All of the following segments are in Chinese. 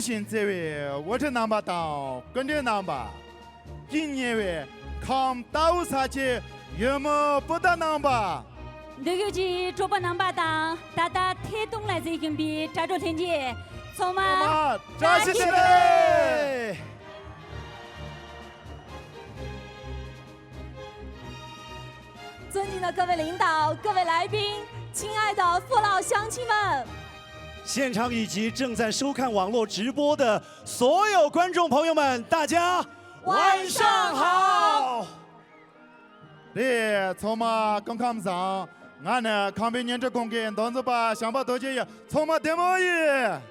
现这位我这南巴当跟着南巴，今年位看到啥去，有么不得南巴。这个是主播南巴当，大家推动来这个比扎着天气，从嘛扎起来。尊敬的各位领导、各位来宾、亲爱的父老乡亲们，现场以及正在收看网络直播的所有观众朋友们，大家晚上好！对，从嘛刚看上俺呢康北年这公给当子把想把多节也从嘛得么耶。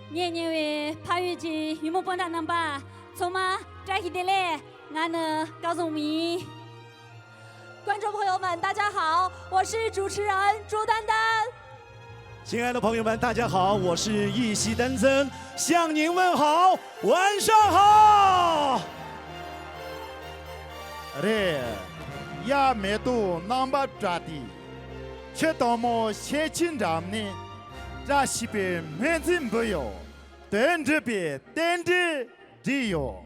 年年为帕月节羽毛棒大能吧，从嘛摘起的来，俺呢告诉你。观众朋友们，大家好，我是主持人朱丹丹。亲爱的朋友们，大家好，我是一喜丹增，向您问好，晚上好。嘞，也没都能把抓的，却到么先进咱们呢，这西边没真不有，等着别等着这有。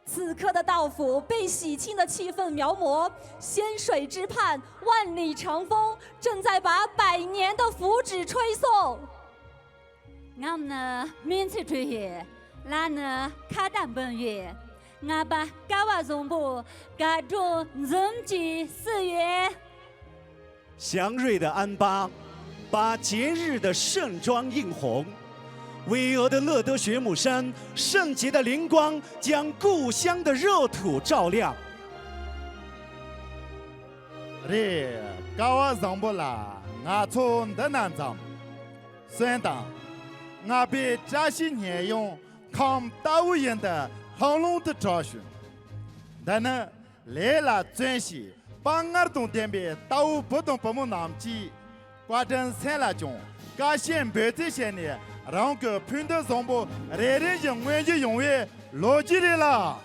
此刻的道府被喜庆的气氛描摹，仙水之畔，万里长风正在把百年的福祉吹送。俺们呢免费吹月，那呢卡单本月，俺把高瓦总部改做人机4月。祥瑞的安巴，把节日的盛装映红。巍峨的乐德学母山，圣洁的灵光将故乡的热土照亮。嘞，高我上不啦，俺从的南藏，算当，俺被这些年用抗大无言的航龙的找寻，但呢来了专系，把俺东点边大无不动不木南记，挂正三了中，俺先别这些年。让个拼的上步，人人永远就永远牢记的了。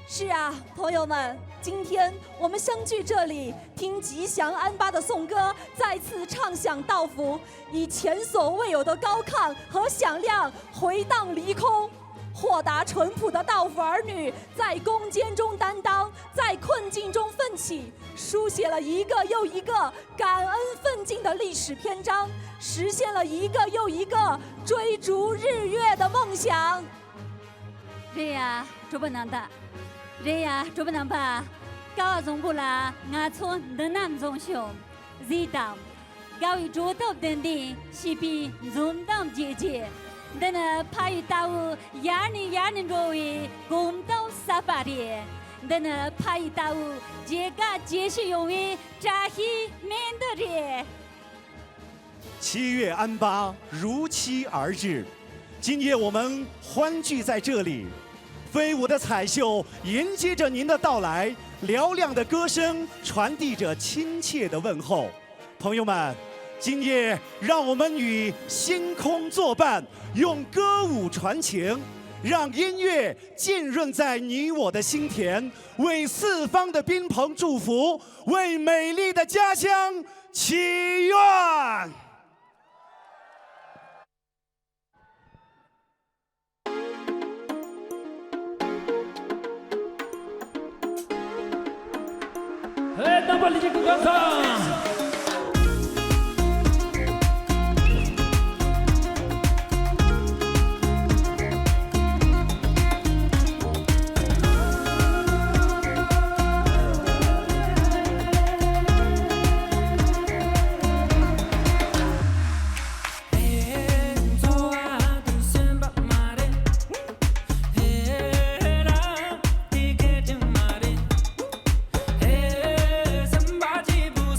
是啊，朋友们，今天我们相聚这里，听吉祥安巴的颂歌，再次唱响道府，以前所未有的高亢和响亮回荡离空。豁达淳朴的道府儿女在攻坚中担当，在困境中奋起，书写了一个又一个感恩奋进的历史篇章，实现了一个又一个追逐日月的梦想。这呀，做不能的，这呀，做不能吧？高总部啦，俺从的南中雄，热当，高一做到等等，西边中当姐姐。但呢，怕遇到亚人作为公道撒把的，但呢，怕遇到这个继续用于扎西面对的。7月安巴如期而至，今夜我们欢聚在这里，飞舞的彩绣迎接着您的到来，嘹亮的歌声传递着亲切的问候。朋友们，今夜让我们与星空作伴，用歌舞传情，让音乐浸润在你我的心田，为四方的宾朋祝福，为美丽的家乡祈愿。Tanpa licik kuasa.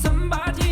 Somebody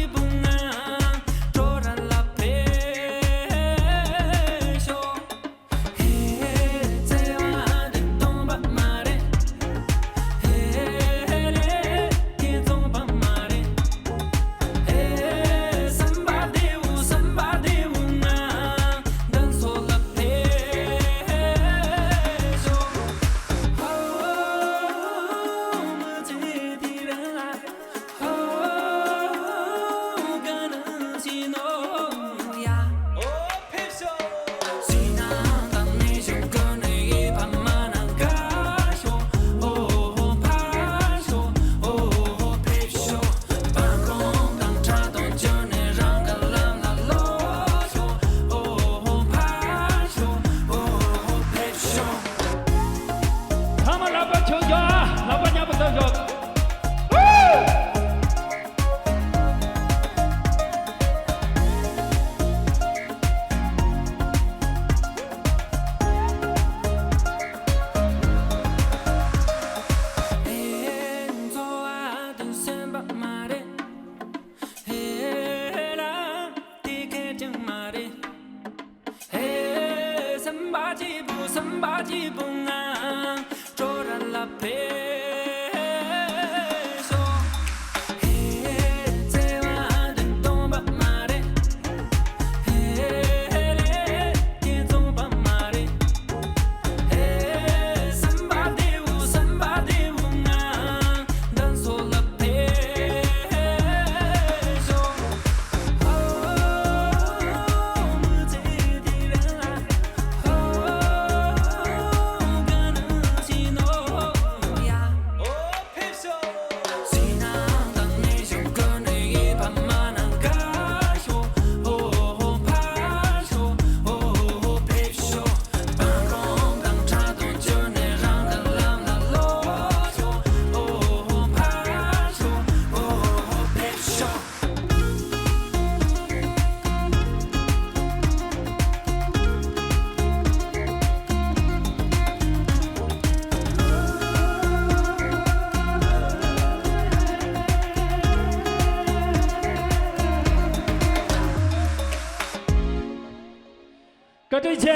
对起，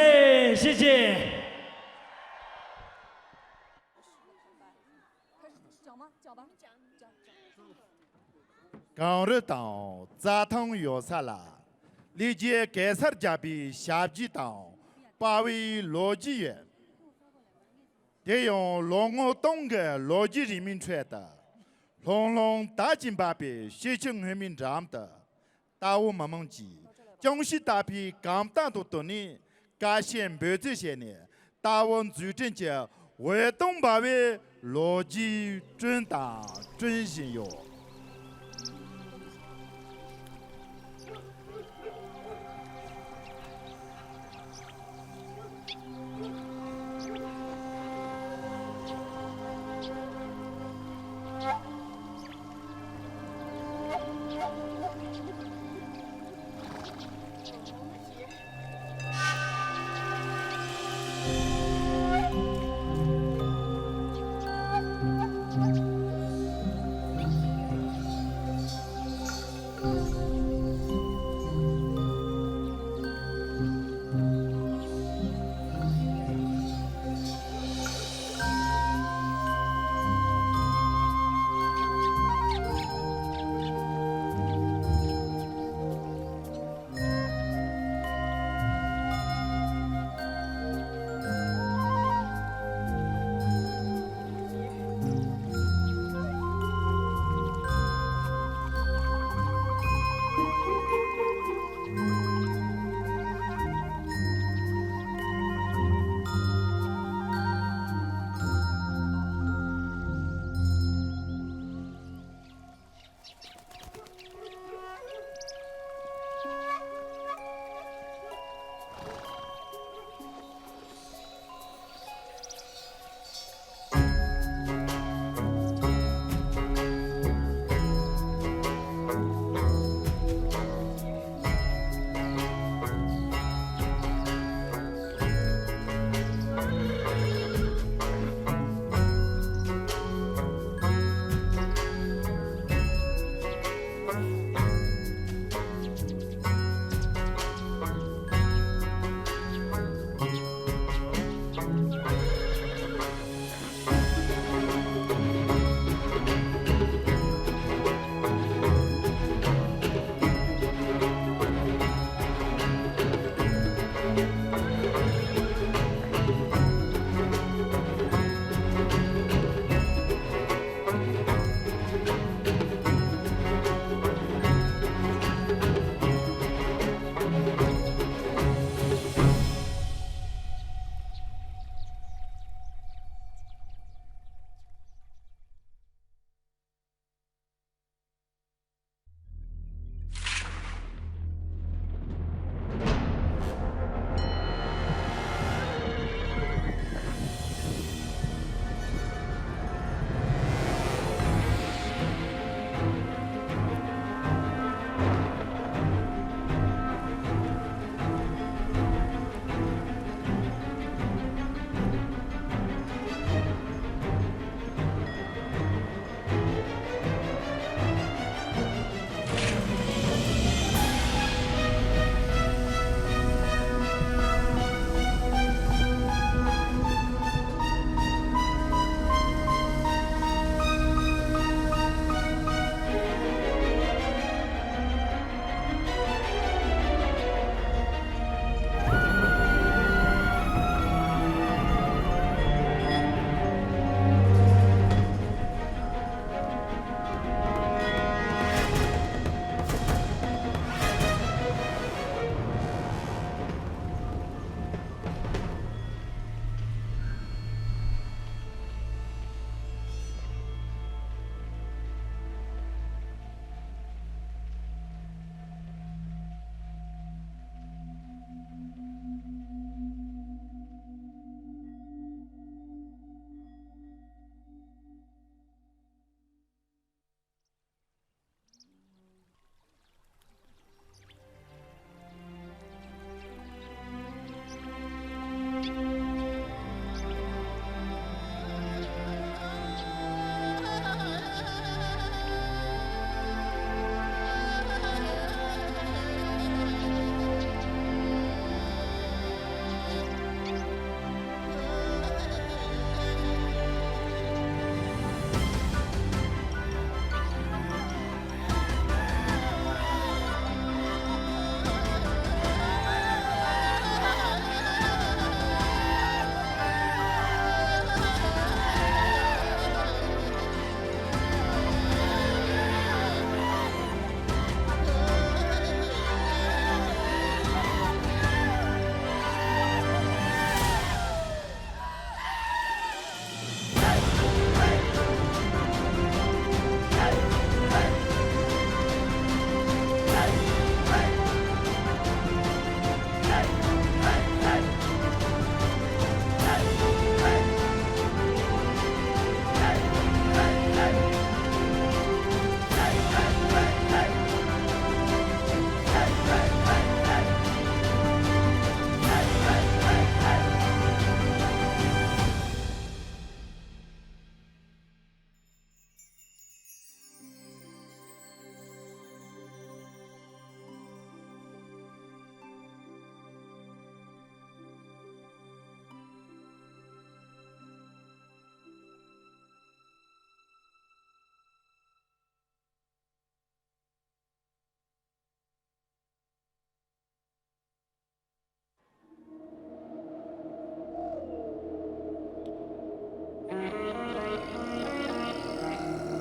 谢谢。刚日当杂汤药沙拉，理解盖萨加比下级当八位逻辑员，得用龙我东个逻辑人民传的，龙龙大金巴比谢清人民长的，大雾蒙蒙记，江西大批刚大都多年，干县北这些年，大温主政节为东八位逻辑准当准信用。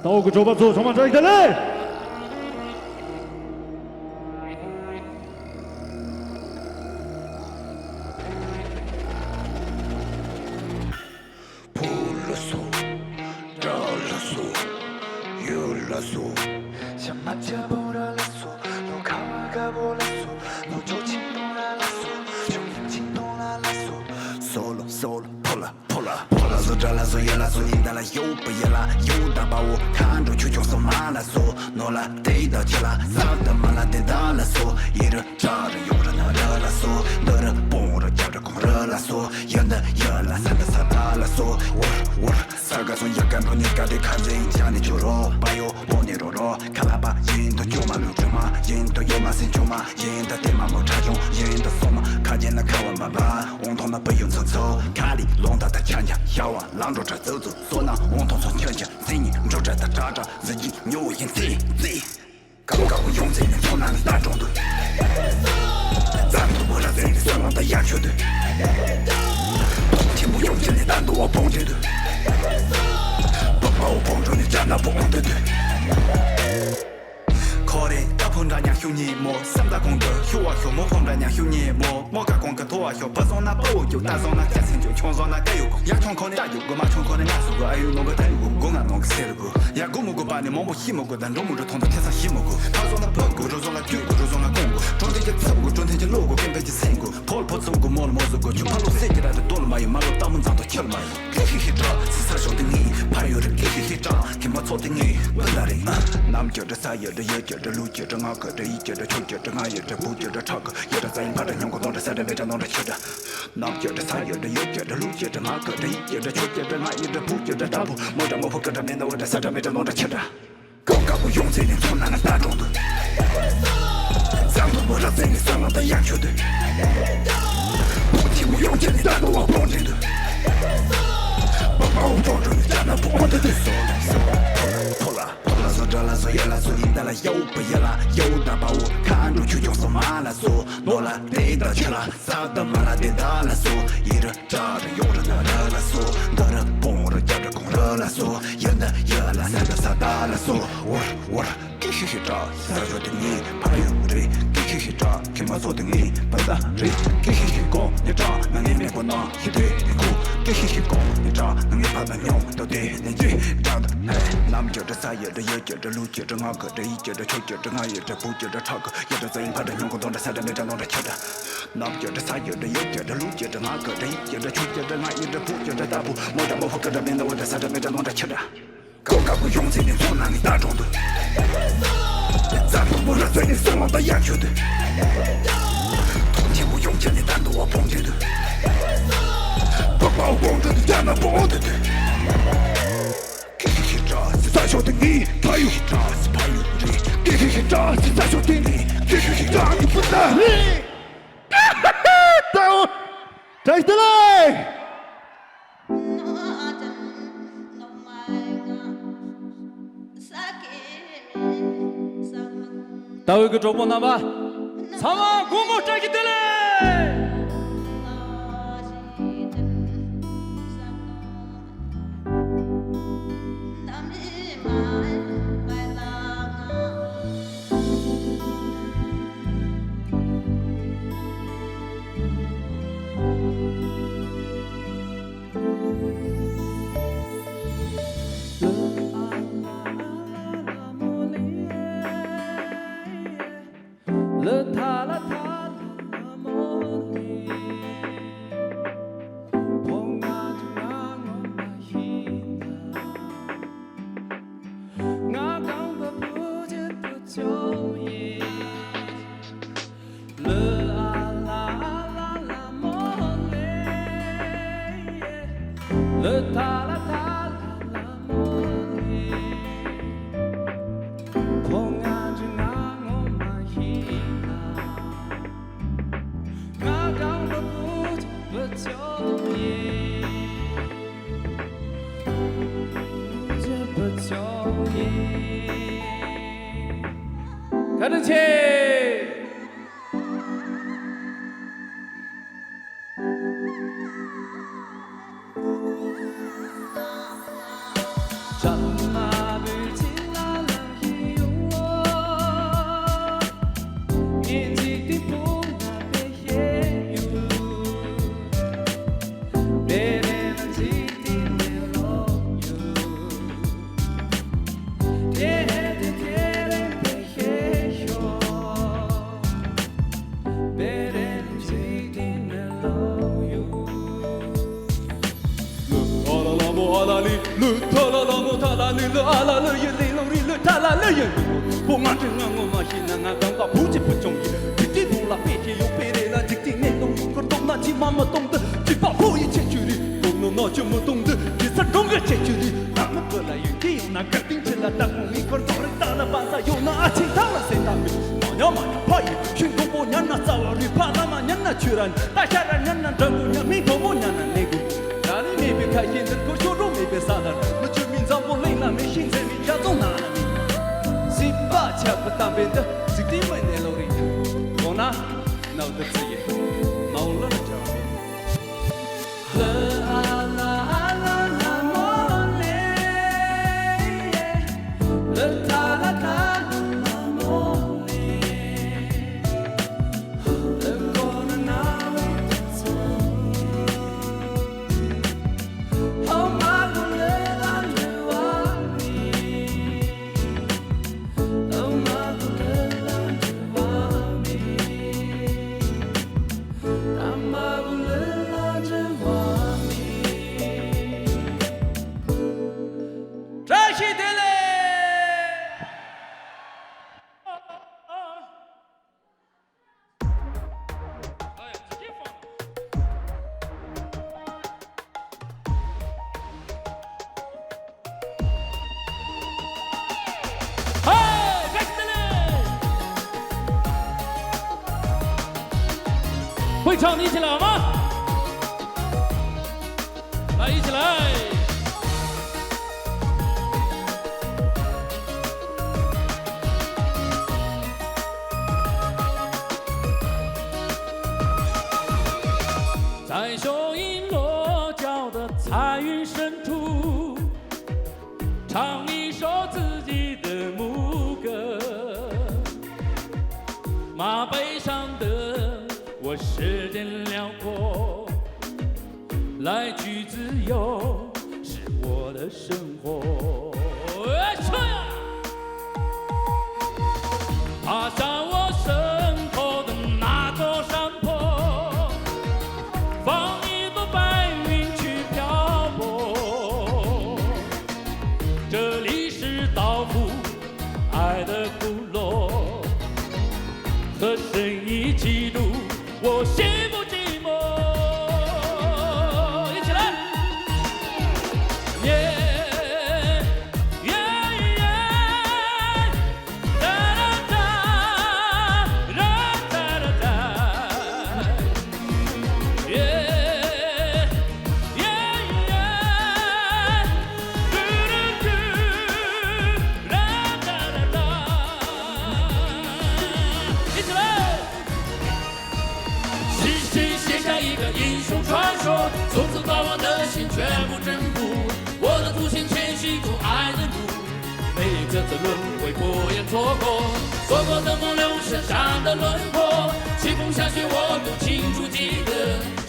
到个周八做充满这一个嘞。这了所以了所应的了有不一了，有的把我看着去就送马了索，诺了得到起了，啥的马了得到了索，一着扎着有着那热了索，得着蹦着叫着空热了索，赢的赢了，三的三打了索，我三个从一干到你干的看人家的就肉，把有我的肉肉，看喇叭赢的就马六只马，赢的有马三九马，赢的对马没差劲，赢的送马，看见那看完爸爸，我同那不用走走，看里弄到他强强，小啊。浪着这走走，所能我同从强强，谁你着这他渣渣，自己牛赢贼，刚刚我用贼能从哪里打中队，咱们不让贼的算浪的亚球队，听不用劲的单独我蹦着队，不把我蹦着你站那蹦的队。可怜大碰着娘兄弟么，三大公的学啊学么碰着娘兄弟么，我干公个多啊学，不上那不就打上那家成就，穷上那该有个，也穷可能大有个嘛，穷可能俺是个，还有弄个带有个，公安弄个谁了个，也过么个把你摸摸西么个，但中么着通到天上西么个，他说那不够，就说那九个，就说那公个，中天就走个，中天就路个，根本就成个，跑了跑走个，摸了摸走个，就怕路谁给来的多了嘛，有马路大门上都起了嘛，嘿嘿嘿着，是啥晓得你，怕有人嘿嘿嘿着，听我错的你，不来的，那么觉着啥有的也觉着路觉着俺个着一觉着穷觉着俺也着不觉着唱歌，也着咱怕着娘个弄着三着没着弄着吃着，那么觉着啥有的也觉着路觉着俺个着一觉着穷觉着俺也着不觉着大步，摸着摸破搁着面的我这三着没着弄着吃着，刚刚我用这点从哪能打中的，咱们不让咱的算浪的亚球队，不听我用劲的打到我蹦着队，不把我蹦着你站那蹦的队，破了。说这了说也了说赢的了有不一了，有的把我看着去就送马了索，诺了得到起了，啥的马了得到了索，一着扎着有着那热了索，得着蹦着叫着空热了索，赢的赢了三的三打了索，我给嘿嘿扎，三说的你怕有人，给嘿嘿扎，给我说的你不打人，给嘿嘿讲你扎，那你面过那一对你哭，给嘿嘿讲你扎，那你怕那鸟都对你嘴扎的，哎，那么就这三也的也。觉着路觉着俺个着一觉着穷觉着俺也着不觉着唱歌，也着咱怕着娘个弄着三着没着弄着吃着，那么觉着啥也着也觉着路觉着俺个着一觉着穷觉着俺也着不觉着大步，摸着摸破搁着面的我这三着没着弄着吃着，刚刚我用这点从哪里打中的，咱们不让咱的算浪的亚球队，通天我用劲的单独我蹦着队，不把我蹦着你站那蹦的队。三小的你，他有扎是怕有人，给嘿嘿扎是三小的你，给嘿嘿扎你不打你，在我这的嘞。到一个周末那吧，苍啊，古木这一的嘞。开始起。战马不停。的人，我俺这俺我嘛是那俺刚把不急不中意，自己懂了别提有别的了，自己念懂个懂那起妈妈懂得，只把不一切距离，懂了那就没懂得，其实懂个切距离，俺们本来有这那肯定起来打工一块找人打了半晌，有那阿青当了谁当的，马娘怕也，群公婆娘那早儿里怕他妈娘那居然，大下人娘那这姑娘没婆婆娘那那个，家里没别开心，人口小肉没别撒的，我居民长不累那没心在你家中拿了。把恰不当别的，自己没那路的，我那脑子自己毛了这边。啦啦啦啦莫嘞，啦啦啦啦莫嘞，啦过了那位的错，好嘛过了那日哇。会唱的一起来好吗？来，一起来！在雄鹰落脚的彩云深处，唱一首自己的牧歌，马背上的。我时间辽阔，来去自由是我的生活。爬上我身后的那座山坡，放一朵白云去漂泊。这里是刀锋爱的部落，和神一起路。我心不寂寞，一起来！耶耶耶，哒哒哒，哒哒哒，耶耶耶，嘟嘟嘟，哒哒哒，一起来！写下一个英雄传说，从此把我的心全部征服。我的祖先全是走爱的路，每个次轮回不愿错过。错过的梦留身上的轮廓，清风下雪我都清楚记得。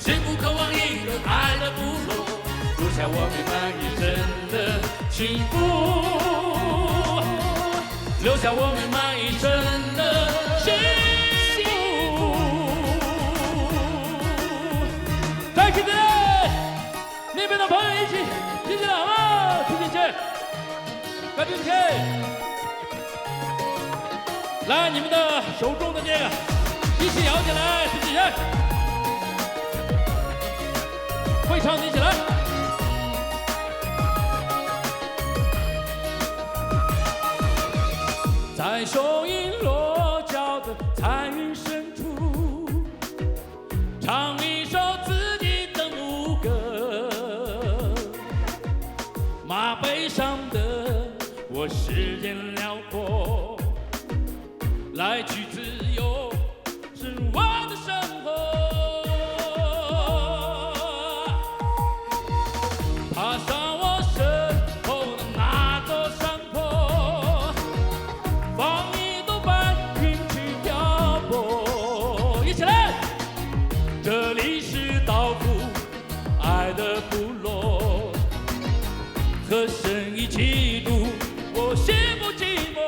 是不渴望一个爱的部落，留下我美满一生的幸福，留下我美满一生的幸福。来，兄弟，那边的朋友一起听起来好吗？听进去，赶紧去！来，你们的手中的这个一起摇起来，听进去。会唱的一起来。在雄鹰落脚的彩云深处，唱一首自己的牧歌。马背上的我时间辽阔，来去自由是我的生活。爬上我身后的那座山坡，放一朵白云去漂泊。一起来！这里是刀锋爱的部落，和神一起度我心不寂寞。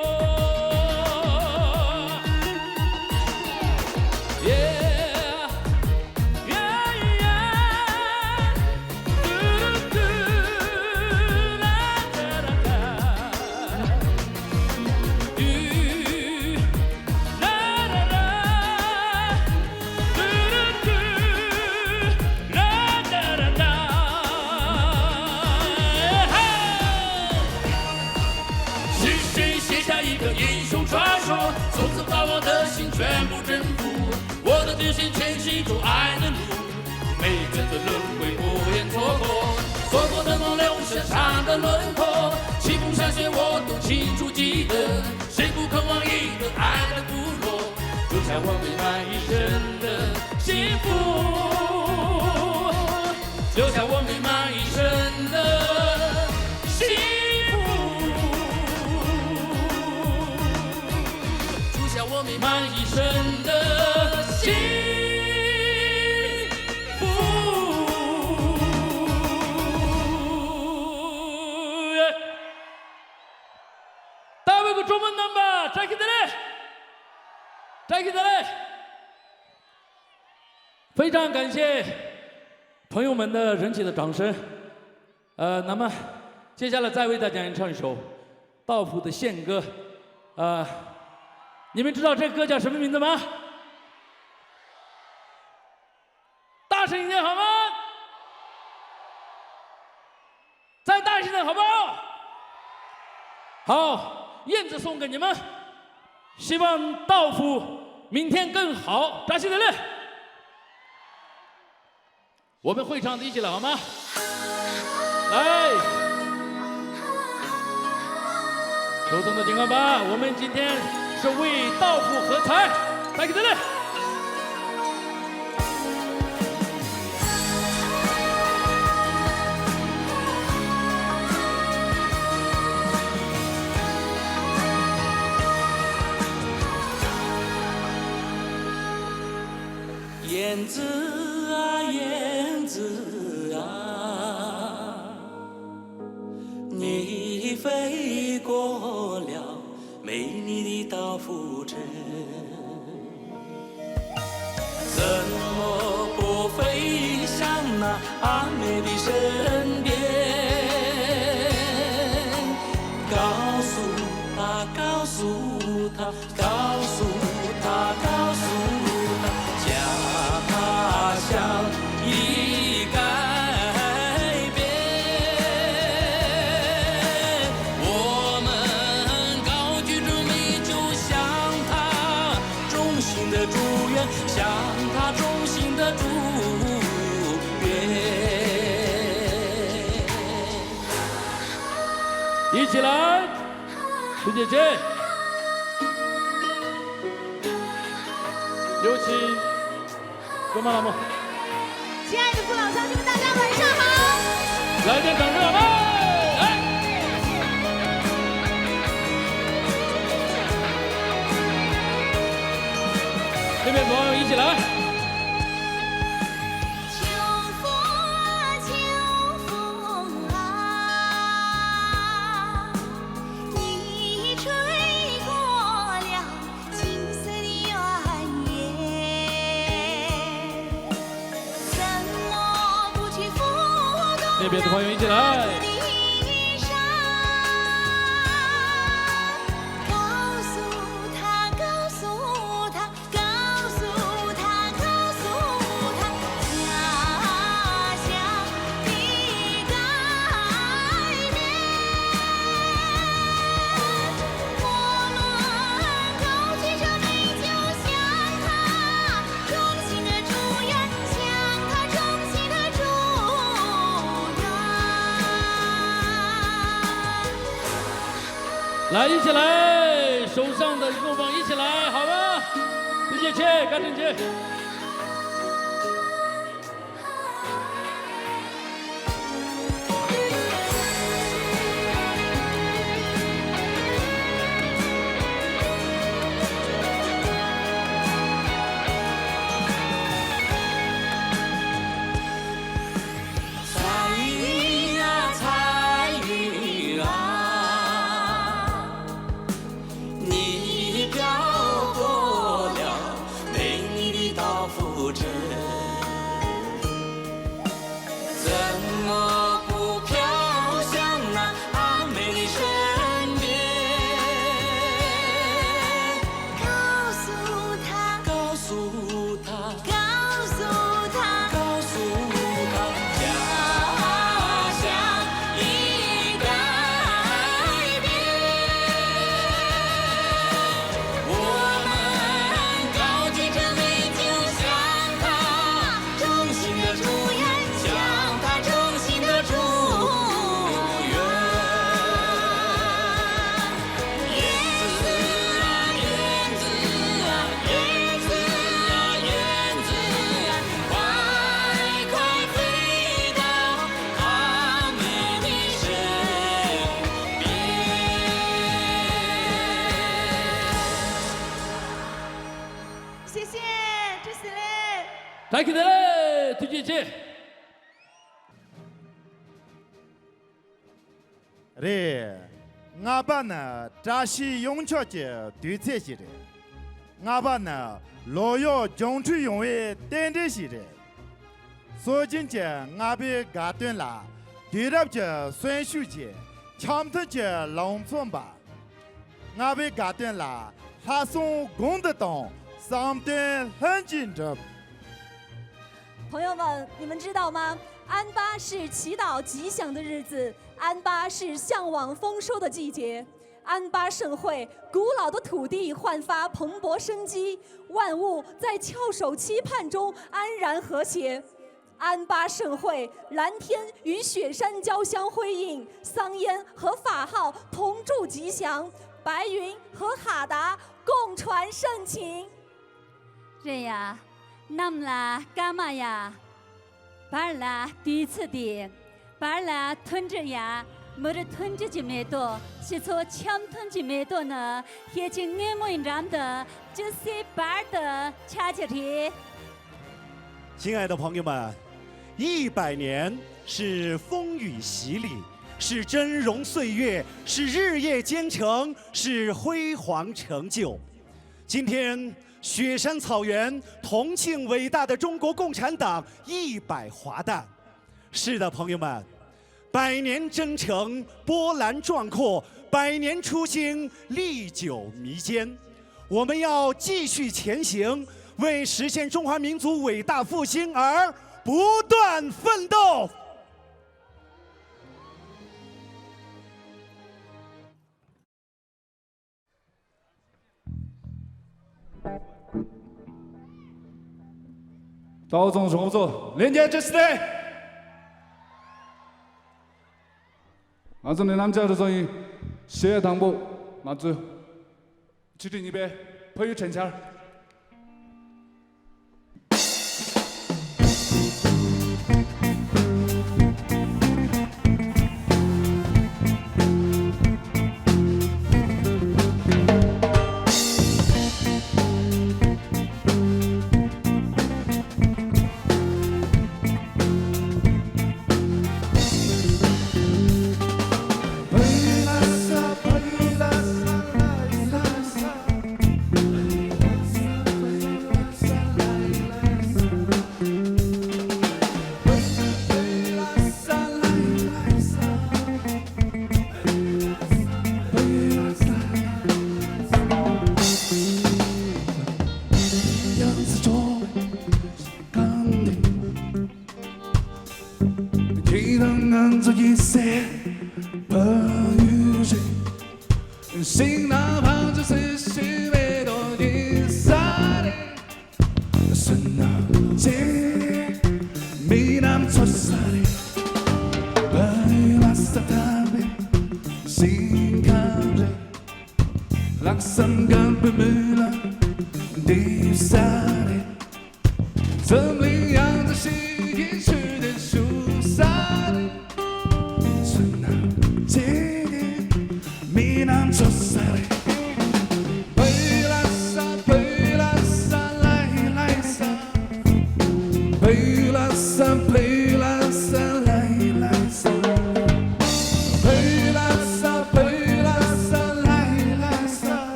个英雄传说，从此把我的心全部征服。我的决心前行走爱的路，每个的轮回不愿错过，错过的梦留下伤的轮廓，清风下雪我都清楚记得，谁不渴望一个爱的部落，留下我美满一生的幸福，留下我美满一生的幸福，留下我美满一生的幸福。大卫个中文 number， 再给他来，再给他来。非常感谢朋友们的人气的掌声。那么接下来再为大家唱一首道府的献歌。你们知道这歌叫什么名字吗？大声一点好吗？再大声点好不好？好，燕子送给你们，希望道府明天更好。扎西德勒，我们会唱的一起来好吗？来，手中的金刚吧，我们今天是为道府喝彩，扎西德勒。燕子啊，燕子啊，你飞过了美丽的道府镇，怎么不飞向那阿美的身边？告诉他，告诉他，告诉他，告诉他。家乡已改变，我们高举着美酒，向他衷心的祝愿，向他衷心的祝愿。一起来，徐姐姐，有请。哥们老母，亲爱的父老乡亲们，大家晚上好！来点掌声好吗？来，那边朋友一起来。秋风啊，秋风啊，你吹过了青色的原野。那边的朋友一起来。告诉他，告诉他，告诉他，告诉他，家乡的改变。我们高举着美酒，向他衷心的祝愿，向他衷心的祝愿。来，一起来，手上的肉棒一起来，好吗？一起去，赶紧去。彩云啊，彩云啊，你飘过了美丽的道来起来，推荐姐。嘞，俺爸呢，扎西永桥节对菜些的，俺爸呢，老要江水用为点这些的。所今节俺被嘎断了，对了节算数节，强头节农村吧，俺被嘎断了，还送功德党上段很紧张。朋友们，你们知道吗？安巴是祈祷吉祥的日子，安巴是向往丰收的季节。安巴盛会，古老的土地焕发蓬勃生机，万物在翘首期盼中安然和谐。安巴盛会，蓝天与雪山交相辉映，桑烟和法号同祝吉祥，白云和哈达共传盛情。这呀。nam là kama ya, bar là tùy次的，bar là thuần着呀，没得thuần着就没多，是说强thuần就没多呢，也就俺们让的这些 bar 的恰恰的。亲爱的朋友们，100年是风雨洗礼，是峥嵘岁月，是日夜兼程，是辉煌成就。今天。雪山草原，同庆伟大的中国共产党100华诞。是的，朋友们，100年征程波澜壮阔，100年初心历久弥坚。我们要继续前行，为实现中华民族伟大复兴而不断奋斗。道中重组，连接这时代。俺们的남자로서의 시의 당부 맞죠? 주린 입에 포유 전찰.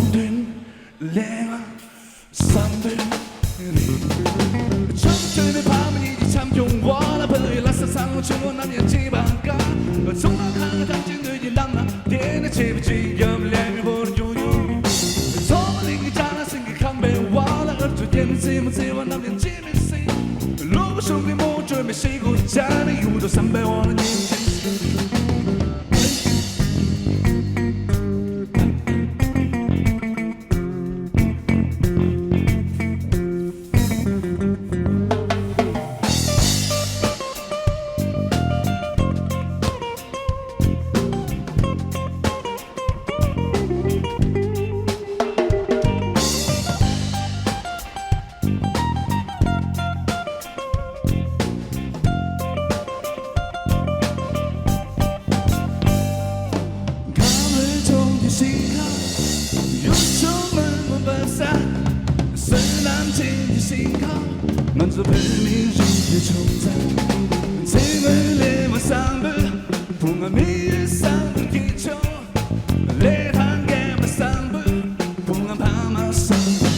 모든 내가 선별이 청춘의 밤은 이리 참 영원한 별난 세상을 주원하면 지방가 정확한 당신들이 남나 대내 집을 지금 내밀보는 요요 소문이 자나 생각한 배와 나 어쩌게는 짐을 세워나면 지면세 로봇 속에 모조리 메시고 있잖아 이유도 300원은 인생 먼저 뱀이 주게 총장 짐을 내와 쌍불 풍암 위에 쌍불 기초 내 단계만 쌍불 풍암 밤아 쌍불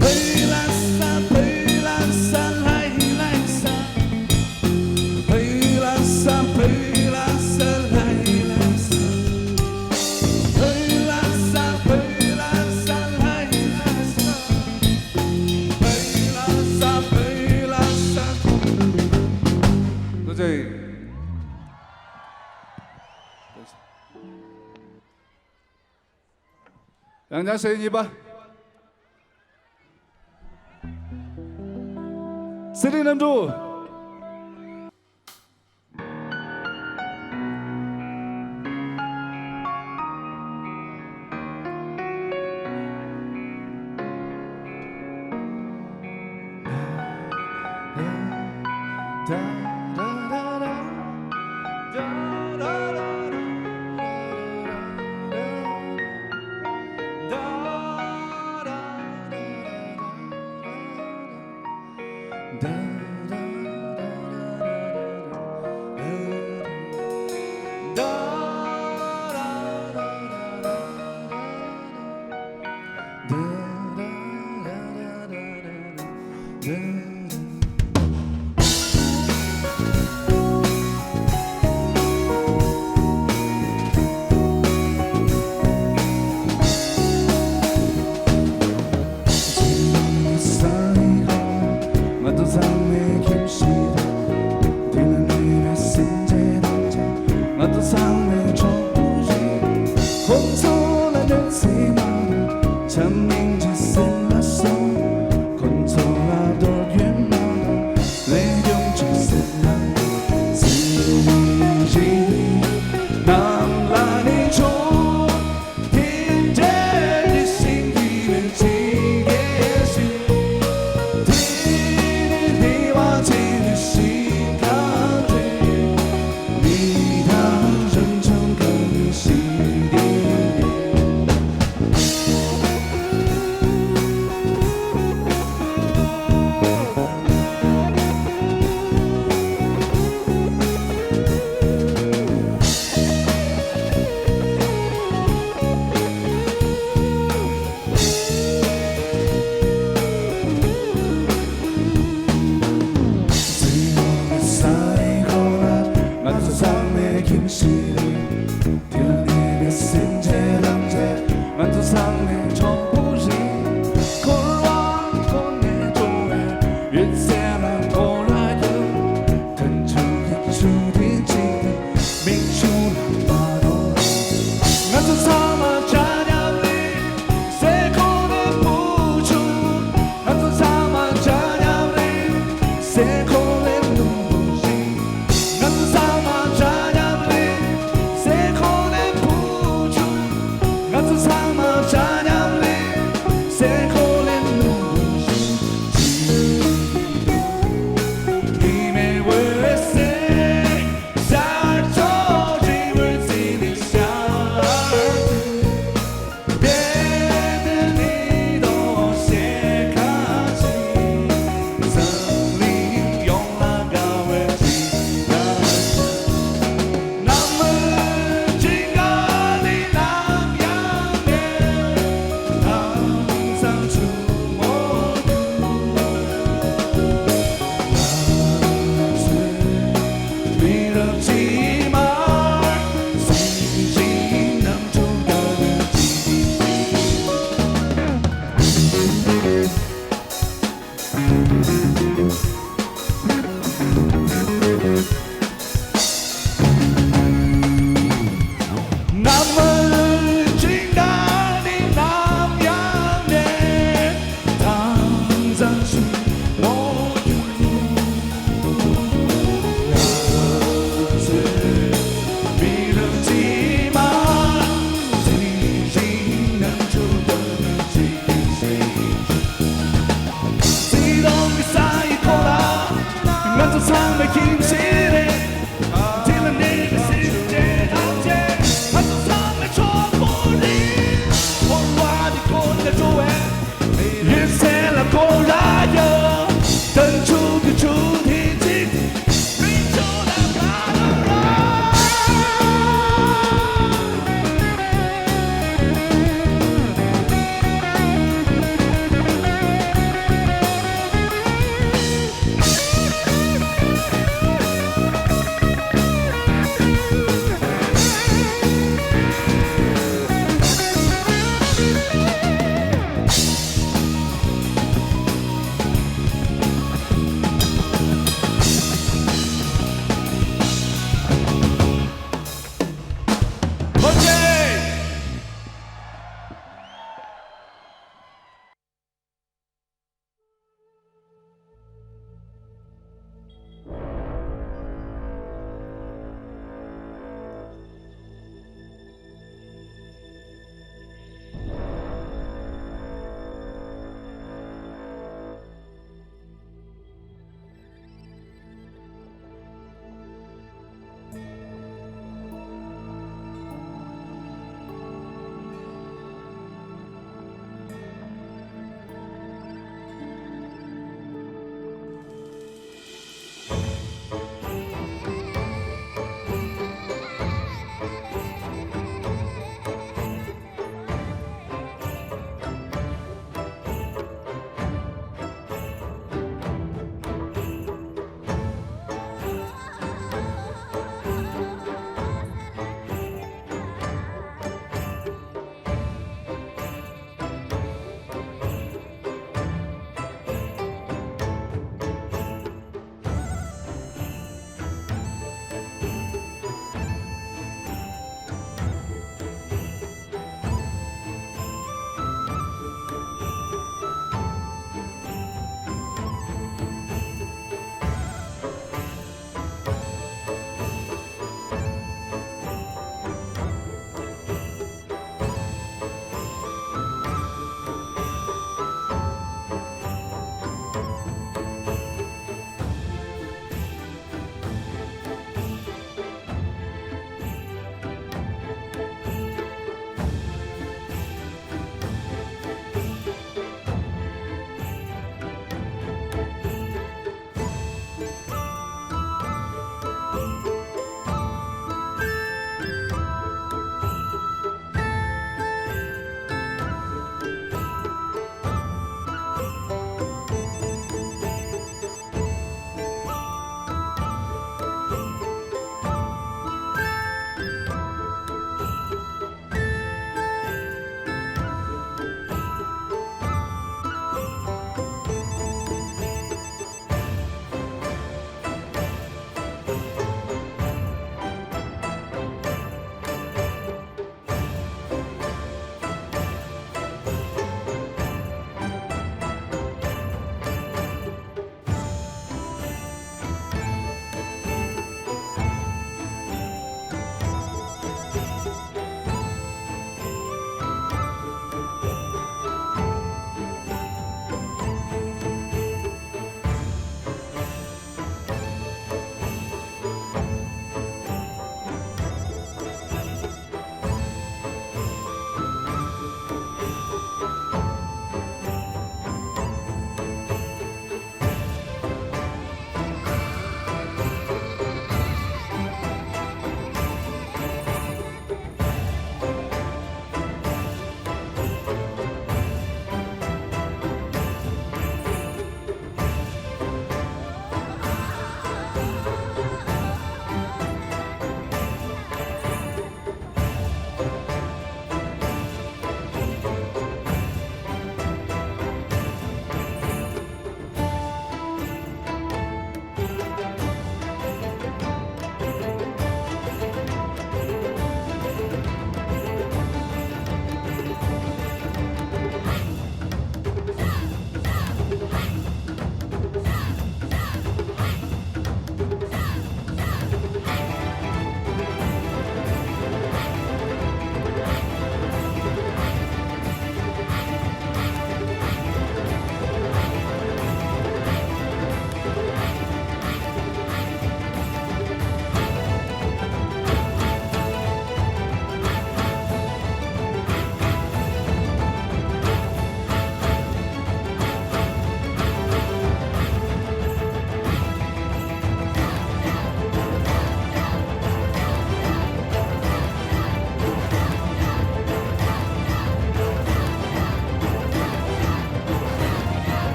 베일라싸 베일라싸 라이라이싸 베일라싸 베일라싸 라이라이싸 베일라싸 베일라싸 라이라이싸 저희 양자声音吧。森林人住。 참 인지 쌤 맞소 건조하도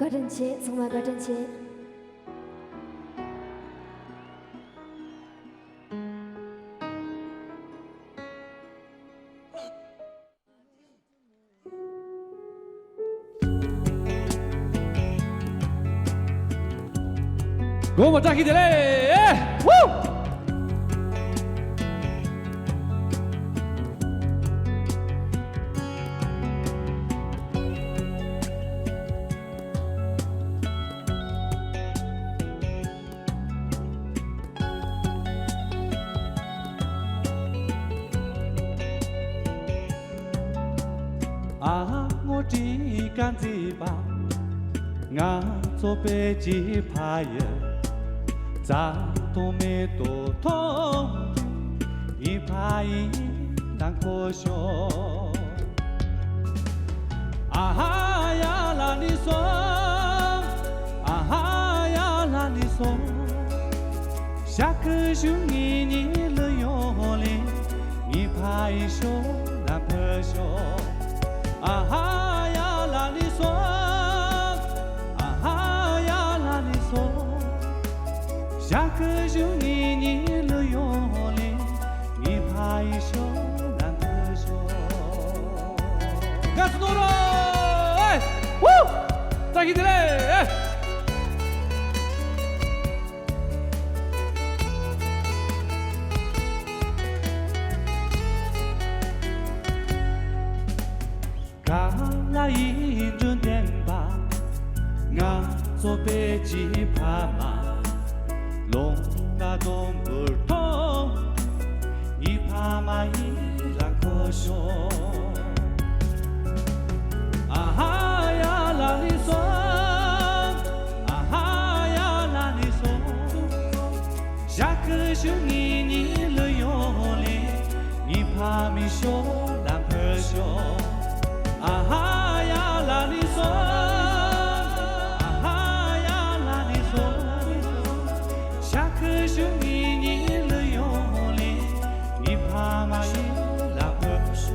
가든지 정말 가든지 고마 자기들의 우!啊，我只干这把，俺做白鸡排呀，咱都没多痛，一排难过笑。啊哈呀啦你说，啊哈呀啦你说，下个星期你了哟哩，一排笑难破笑。啊哈呀啦你说，啊哈呀啦你说，下个星期你了哟哩，你怕一宿难得休。가수 노래! 에이! 우! 자기들의 에이! 가라 인준 덴바, 가做北极爬马，龙那东不通，你爬马一兰可熊。啊哈呀啦哩嗦，啊哈呀啦哩嗦，下个熊你了用力，你爬米熊兰可熊。啊哈呀啦哩嗦，啊哈呀啦哩嗦，下个熊你了用力，你爬马一兰可熊。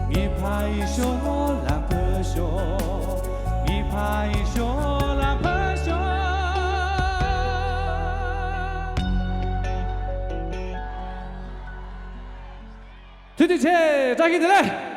一拍一袖兰不袖，一拍一袖兰不袖。推推切，再给你来。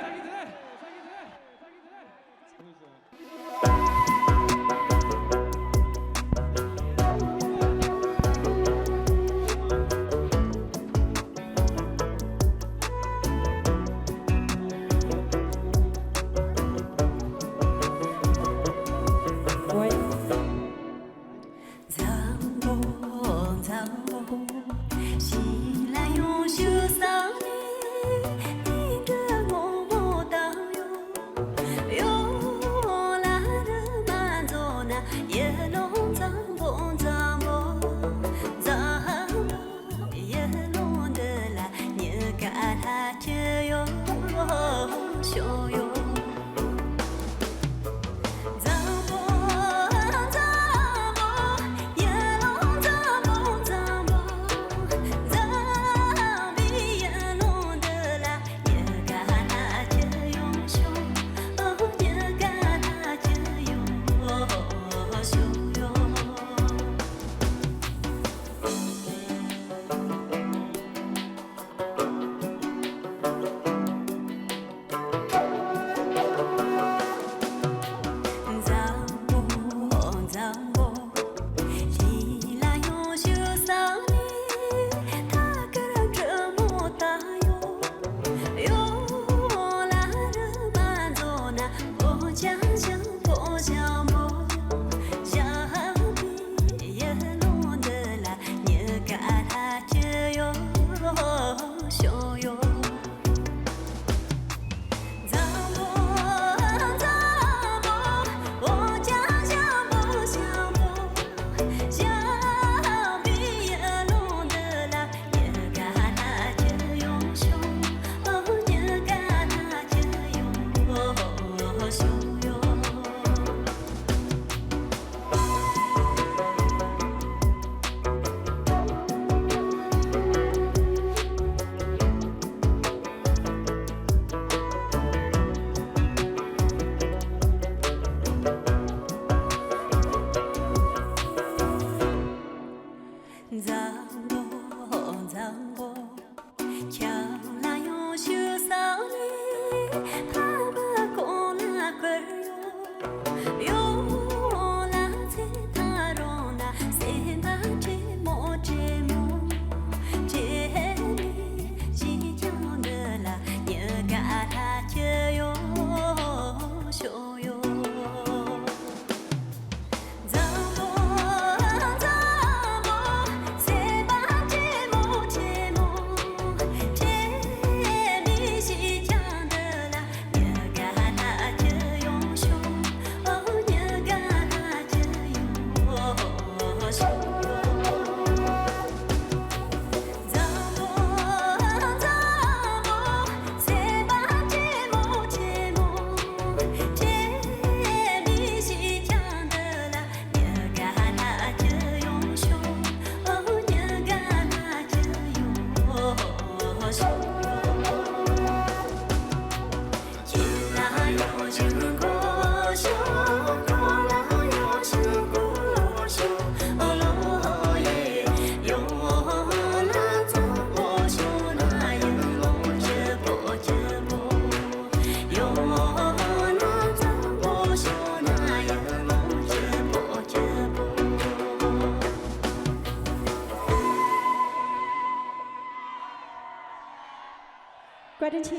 怪真奇，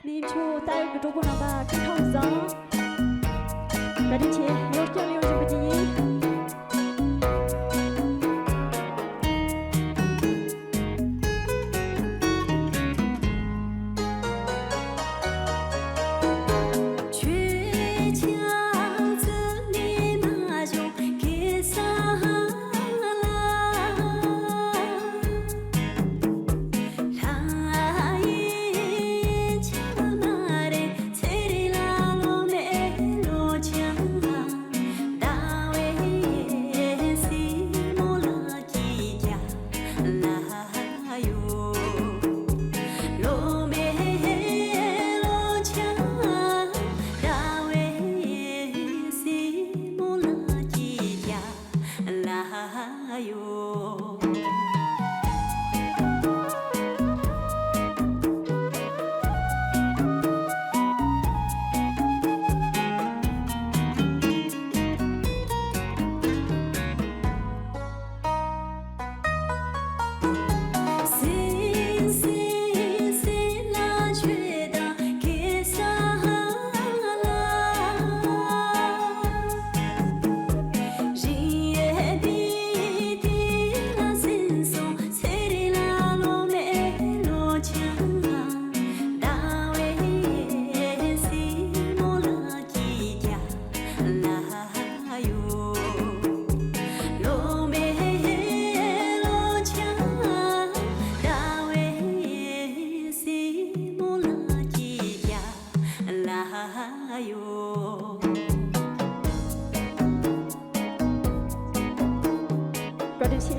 你就带个周波上吧，跟唱子啊。怪真奇，有这里有什么第一？ 怪真奇。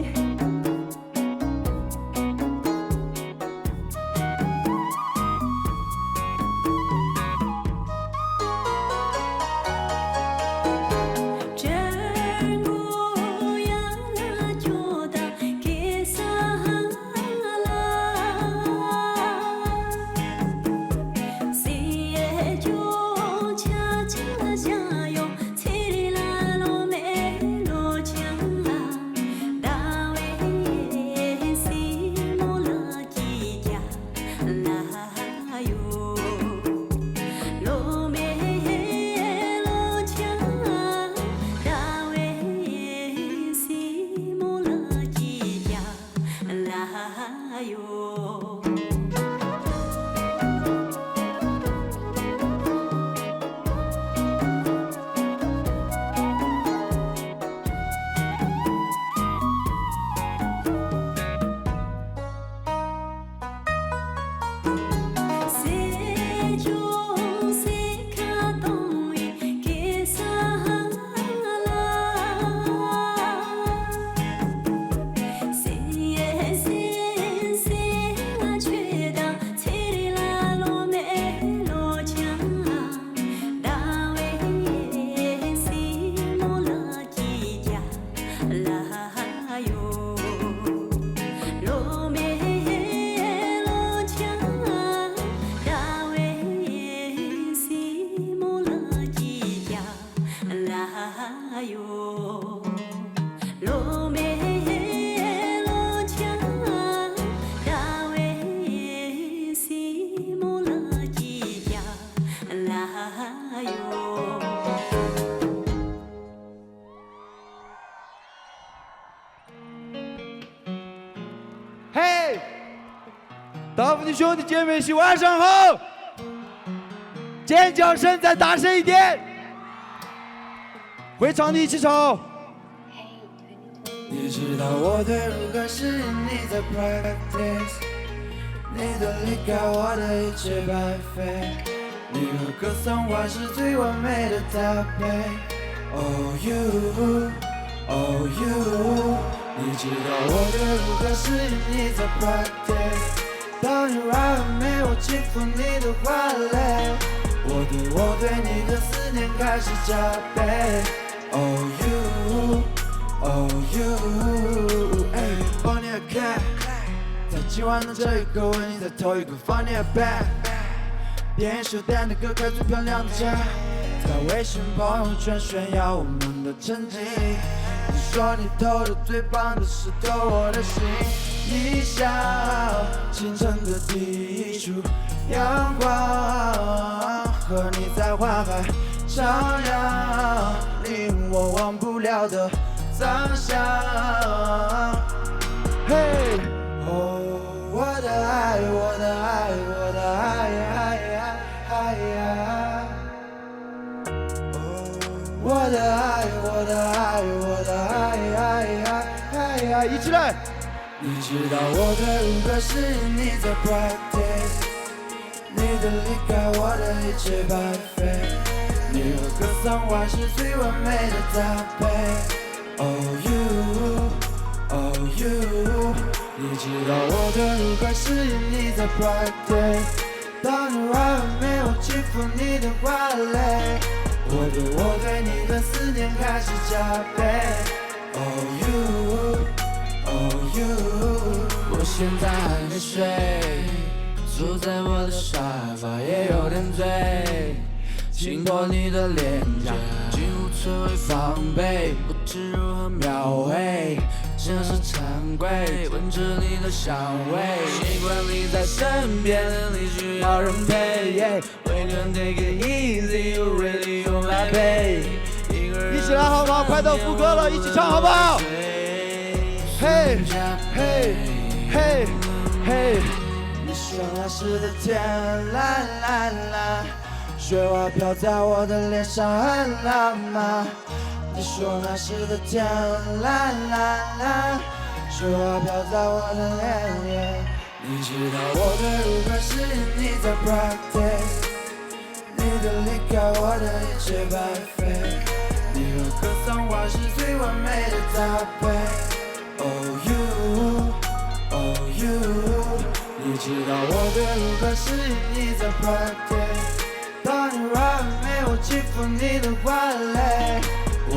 嘿，大部的兄弟姐妹们，晚上好！尖叫声再大声一点，会唱的一起唱。你知道我的如歌是你在 practice， 你的离开我的一切白费，你和歌颂我是最完美的搭配。Oh you, oh you。 你知道我的如歌是你在 practice， 当你软了没我欺负你的话嘞，我我对你的思念开始加倍。Oh you, oh you， 放你开，在今晚的这一刻为你再投一个放你 back。电影修电的歌开最漂亮的家，在微信朋友圈炫耀我们的成绩。你说你投的最棒的是投我的心，你笑清晨的第一束阳光，和你在花海徜徉，令我忘不了的脏香。嘿，哦，我的爱，我的爱，我的爱，我的爱，我的爱，我的爱，一起来！你知道我的如歌是你在 practice， 你的离开我的一切白费，你和歌桑花是最完美的搭配。Oh you, oh you， 你知道我的如歌是你在 practice， 当你还没有欺负你的花蕾。我对你的思念开始加倍。Oh you, oh you， 我现在还没睡，坐在我的沙发也有点醉，轻拨你的脸颊，竟无所谓防备，不知如何描绘，像是惭愧，闻着你的香味，习惯你在身边，你需要人陪。We can take it easy, you really on my pay。一起来好不好？快到副歌了，一起唱好不好？嘿，嘿，嘿，嘿。你说那时的天蓝蓝蓝，雪花飘在我的脸上很浪漫。你说那时的天蓝蓝蓝，雪花飘在我的脸。你知道我的如歌是你在 practice， 你的离开我的一切白费，你和歌桑花是最完美的搭配。Oh you, oh you， 你知道我的如歌是你在 practice， 当你还没有欺负你的花蕾，我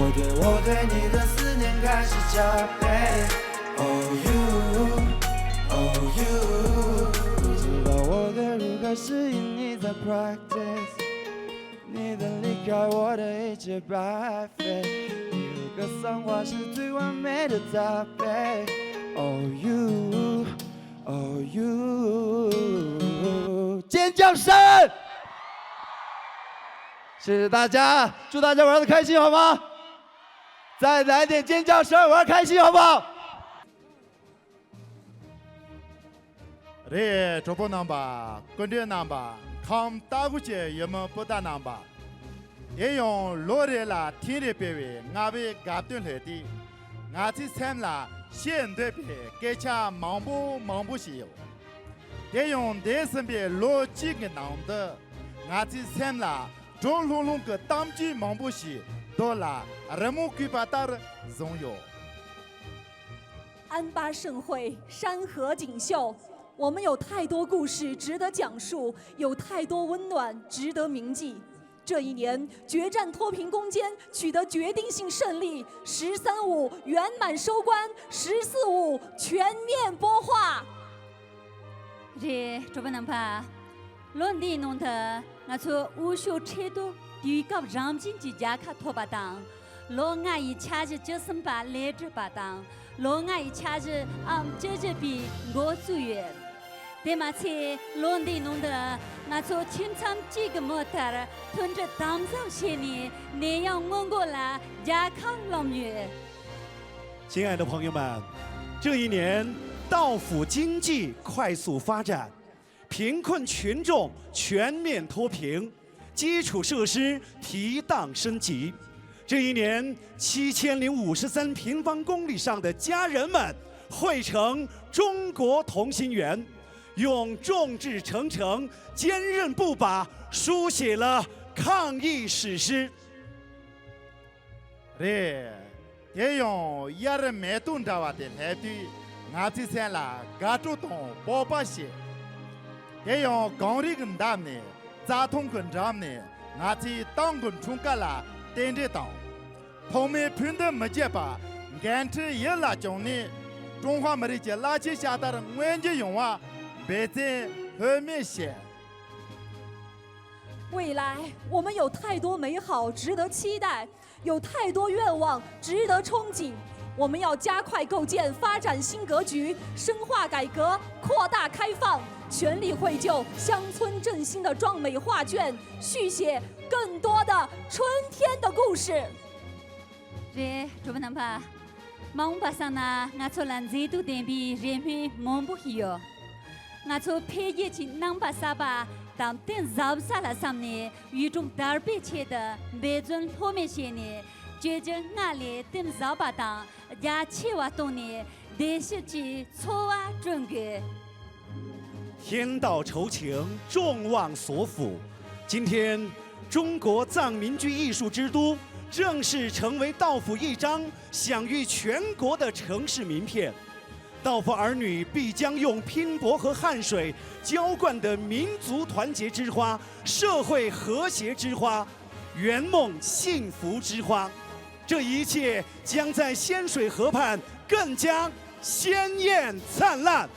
对你的思念开始加倍。Oh you, oh you， 你知道我的如歌是你在 practice， 你的离开我的一切白费，你和歌桑花是最完美的搭配。Oh you, oh you， 尖叫声！谢谢大家，祝大家玩得开心好吗？再来点尖叫声，玩开心好不好？这主播能吧，跟着能吧，看大姑姐有没有不大能吧？也用落日啦，天的别位，俺被嘎顿来的，俺去参啦，现对比，给家忙不西哟。也用在身边落几个男的，俺去参啦，中龙个当局忙不西，到啦，人们给把大人荣耀。安巴盛会，山河锦绣，我们有太多故事值得讲述，有太多温暖值得铭记。这一年，决战脱贫攻坚取得决定性胜利，13.5圆满收官，14.5全面播化。这主不能怕，论地弄的那从无数程度对高让进去加卡托巴当，罗俺一掐着就是把来着巴当，罗俺一掐着这比我最远。对嘛切，论地弄的那从清仓几个模特儿吞着当造些年，那样蒙过来加卡老远。亲爱的朋友们，这一年道府经济快速发展，贫困群众全面脱贫，基础设施提档升级。这一年，7053平方公里上的家人们汇成中国同心圆，用众志成城、坚韧不拔书写了抗疫史诗。也用一人买顿着话的来对，俺这些啦，各种东包些，也用工人跟他们，杂通跟他们，俺在当滚冲干了，等着当，旁边拼的没结巴，俺这一拉将呢，中华美利坚垃圾下达的关键用啊，别在后面写。未来我们有太多美好值得期待，有太多愿望值得憧憬。我们要加快构建发展新格局，深化改革，扩大开放，全力绘就乡村振兴的壮美画卷，续写更多的春天的故事。这主办吧，忙把上那俺从兰ze都点比人民忙不起哟，俺从配业去南巴沙巴。当等造下了上呢，与众特别切的北尊后面些呢，觉着俺哩等造吧当，家切瓦东呢，得是去错啊准个。天道酬勤，众望所抚。今天，中国藏民居艺术之都正式成为道府一张享誉全国的城市名片。道府儿女必将用拼搏和汗水浇灌的民族团结之花、社会和谐之花、圆梦幸福之花，这一切将在仙水河畔更加鲜艳灿烂。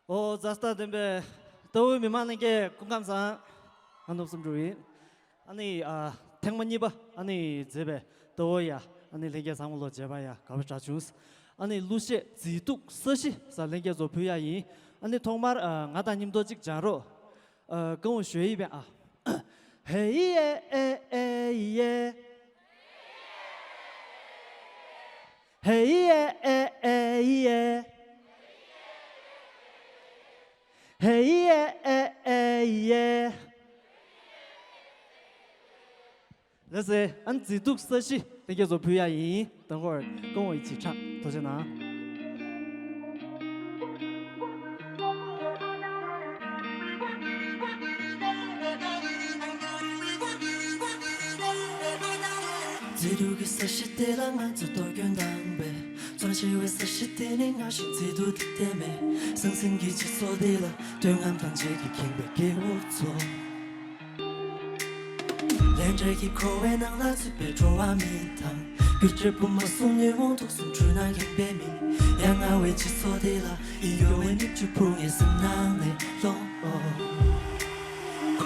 자스타든베 더위 미만하게 공감상 안 없음 주인 아니 탱만이바 아니 제베 더위야 아니 레게 상물로 제바야 가버자 주스 아니 루시 지뚝 서시 살레게 조표야이 아니 정말 나다님도 직자로 跟我学一遍啊嘿耶哎哎耶嘿耶哎哎耶嘿耶哎哎耶这是按自读设计那叫做表演，等会儿跟我一起唱，同学拿。自读个设计的浪漫，做多远当呗。专心为设计的人啊，是自读的点咩？生生一起说的了，对岸放这个听别给我做。连着一口味能来自别做完米汤，有这不么送女王都送出那样别米，让我为起说的了，一有为你就不也是难的咯。可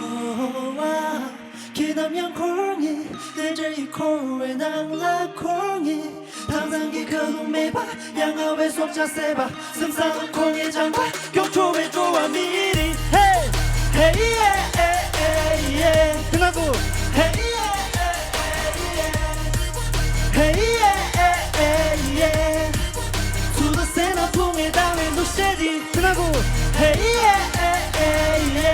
啊。기남양 콩이 내这一口味能来空意唐山一颗龙没把羊儿为说加塞吧身上的空也长快用臭味做完米粒嘿嘿耶哎哎耶听到不嘿耶嘿耶哎哎耶出了谁那风也当为路写的听到不嘿耶哎哎耶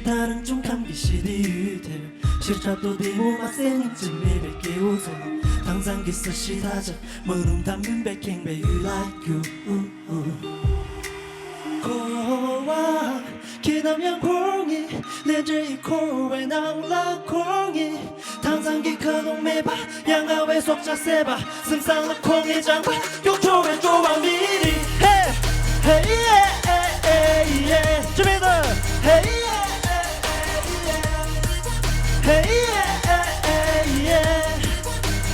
다른 좀 감기실이 유대 실잡도 대모마 생쯤에 뵙게 오죠 당장 기스 시다자 머름 담근 백행배 you like you 고와 기남양 콩이 내这一口味能拉空意당장 기可能没把羊儿为说加塞吧身上的空也长快用臭味做完米粒嘿嘿耶哎哎耶这边的嘿嘿耶哎哎耶，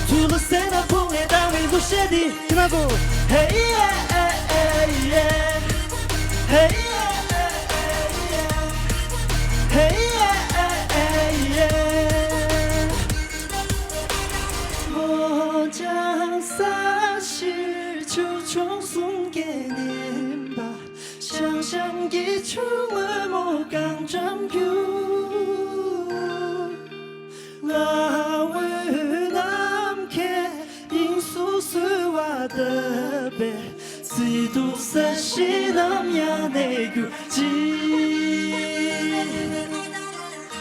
除了谁那风也当为不写的，听到不？嘿耶哎哎耶，嘿耶哎哎耶，嘿耶哎哎耶，我将三十就重送给您吧，想象一出了我刚长有。我为남게 인수수와 더베 지도 사시 남야내 규지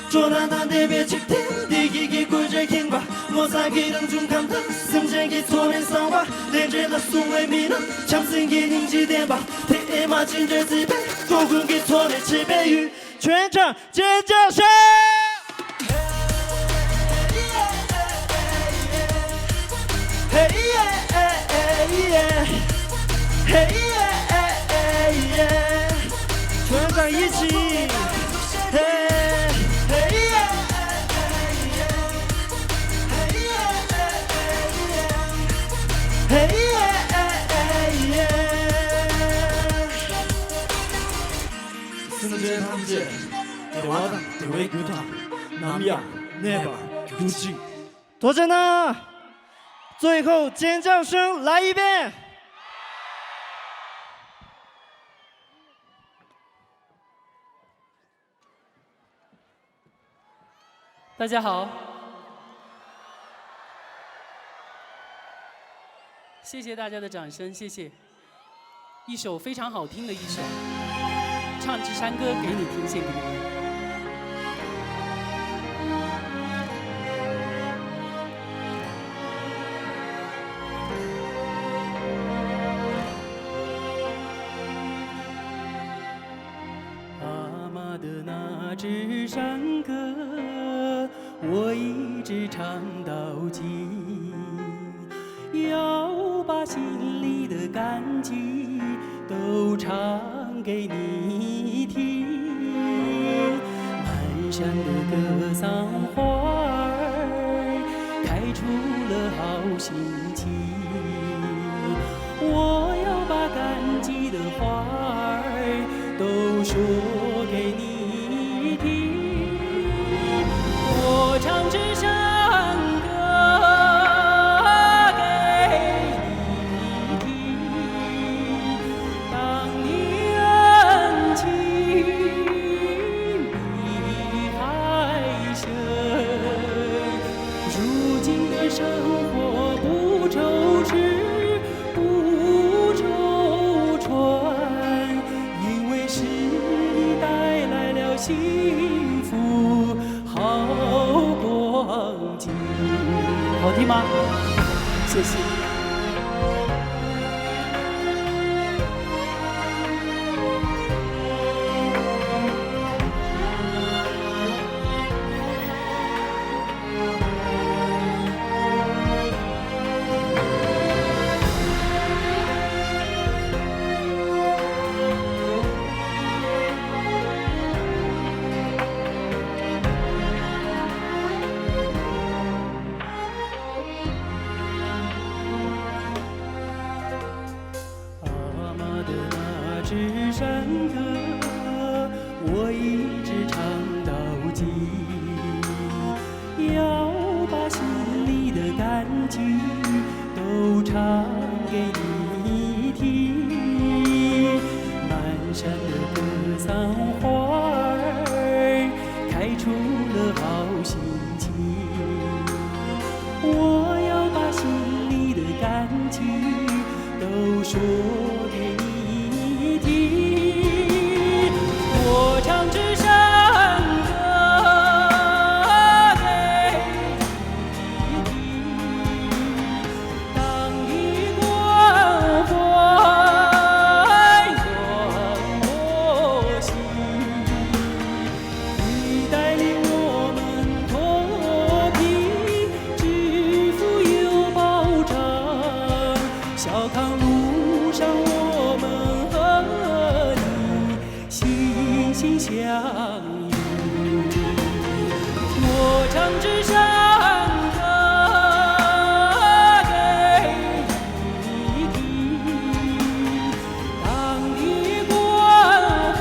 조나나 내배 직된 디기기 꿀제킹과 모사기름 중 감당 승쟁기 손에 상과 내제다 숭의 미는 참승기 님지대바 대마 진저지배 조금기 손에 지배유全场尖叫声嘿耶哎哎耶，嘿耶哎哎耶，全场一起，嘿嘿耶哎哎耶，嘿耶哎哎耶，嘿耶哎哎耶。승재 함재 대화당 대외 교탕 남야 never 유지 도전아。最后尖叫声来一遍！大家好，谢谢大家的掌声，谢谢。一首非常好听的一首，唱支山歌给你听，献给你们。支山歌，我一直唱到极，要把心里的感激都唱给你听。满山的格桑花儿开出了好心情，我要把感激的话儿都说给你听。我唱支山歌给你听，当你恩情比海深。如今的生活不愁吃不愁穿，因为是你带来了幸福好光景。好听吗？谢谢。支山歌，我一直唱到极，要把心里的感激都唱给你听。满山的格桑花儿开出了好心情，我要把心里的感激都说给你。我唱支山歌给你听，当你关怀暖我心，你带领我们脱贫致富有保障，小康路上我们和你心心相印。我唱支山歌给你听，当你关怀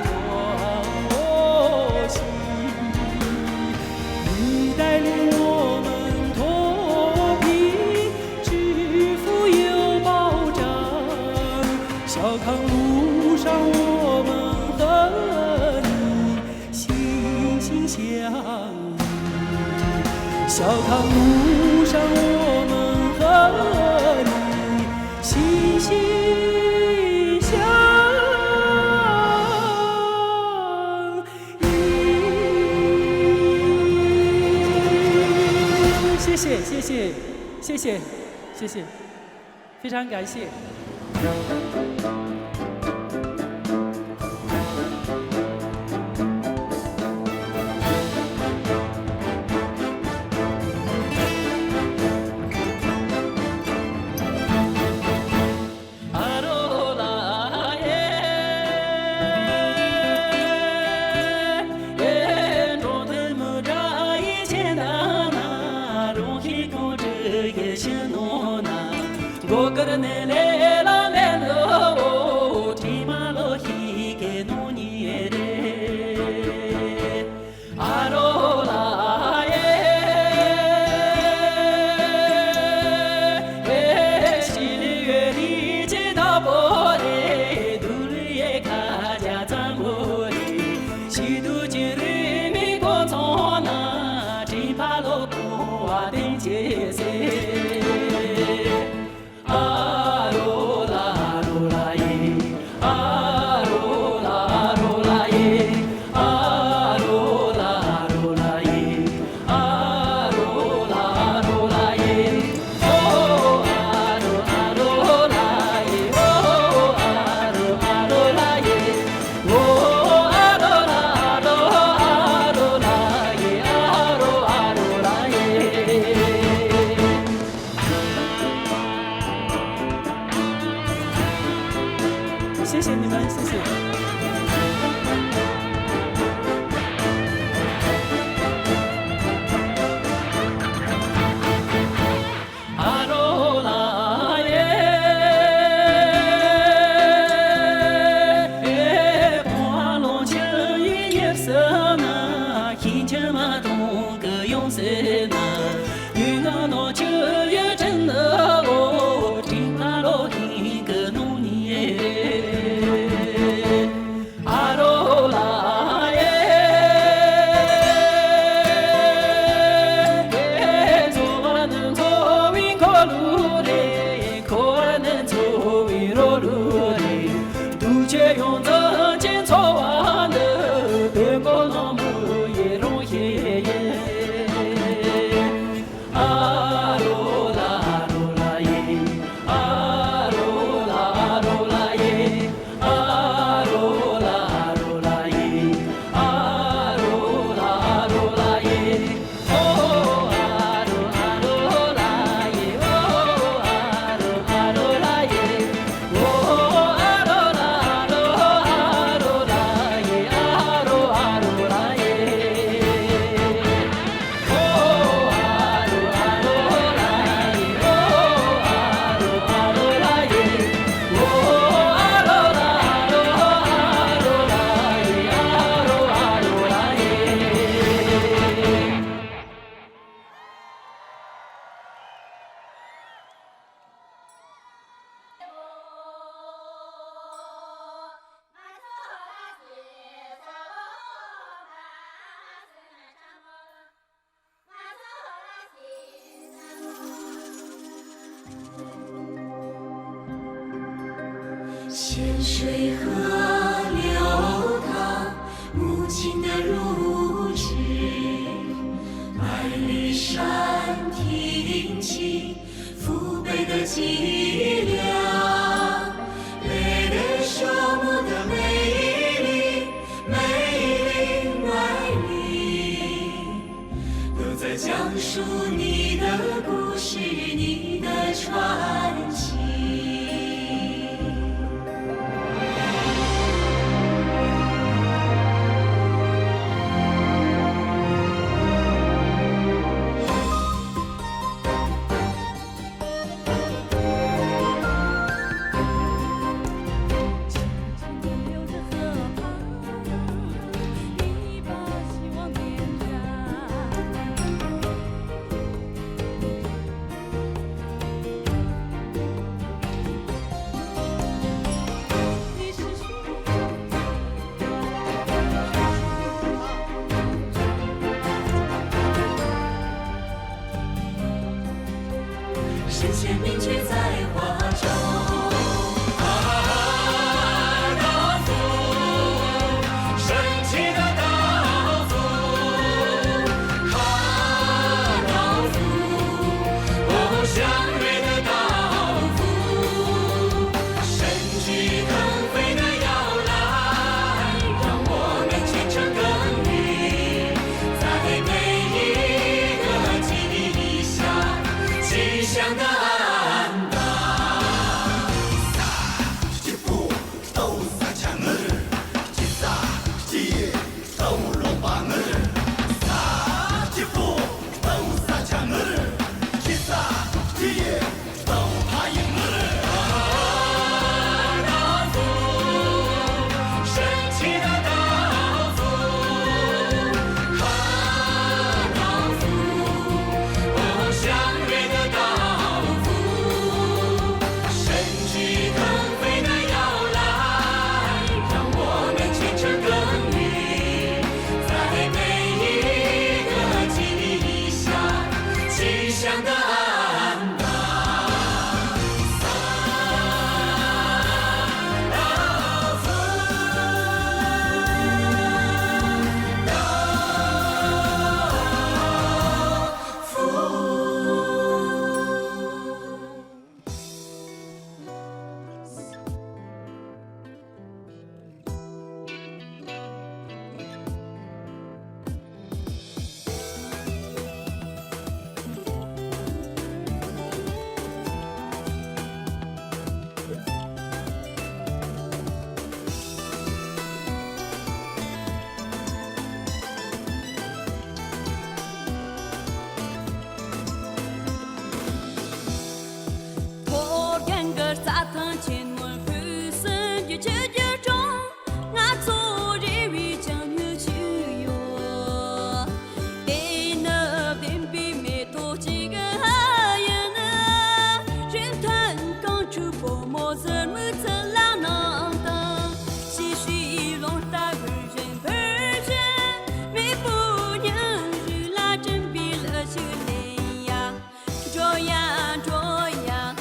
暖我心，你带领我们脱贫致富有保障，小康路上我们和你心心相印。小康路上我们和你心心相印。谢谢谢谢谢谢谢谢，非常感谢。我个人来来了来了。谢谢你们，谢谢。阿罗拉耶，波罗切耶色那，金钱马东个用色那，云那诺切耶真那罗，听那罗听个努尼耶，阿罗拉耶，做我能做为可路嘞，可能做为罗路嘞，杜鹃用着金草瓦的，别个那么也容易耶。阿罗拉罗拉耶，阿罗拉罗拉耶，阿罗拉罗拉耶，阿罗拉罗拉耶，哦阿罗拉耶，哦阿罗拉耶，哦阿罗拉罗拉耶，阿罗拉耶。咸水河流淌，母亲的乳汁；百里山挺起，父辈的脊梁。泪的树木的美丽，美丽美丽，都在讲述你的故事，你的传奇。撒糖前门不生就这就中，俺做人为将有需要，给那边比没多几个人呢，人团刚出薄膜怎么怎拉能当，继续弄大个人不人，没不娘日拉真比了就累呀，这样这样。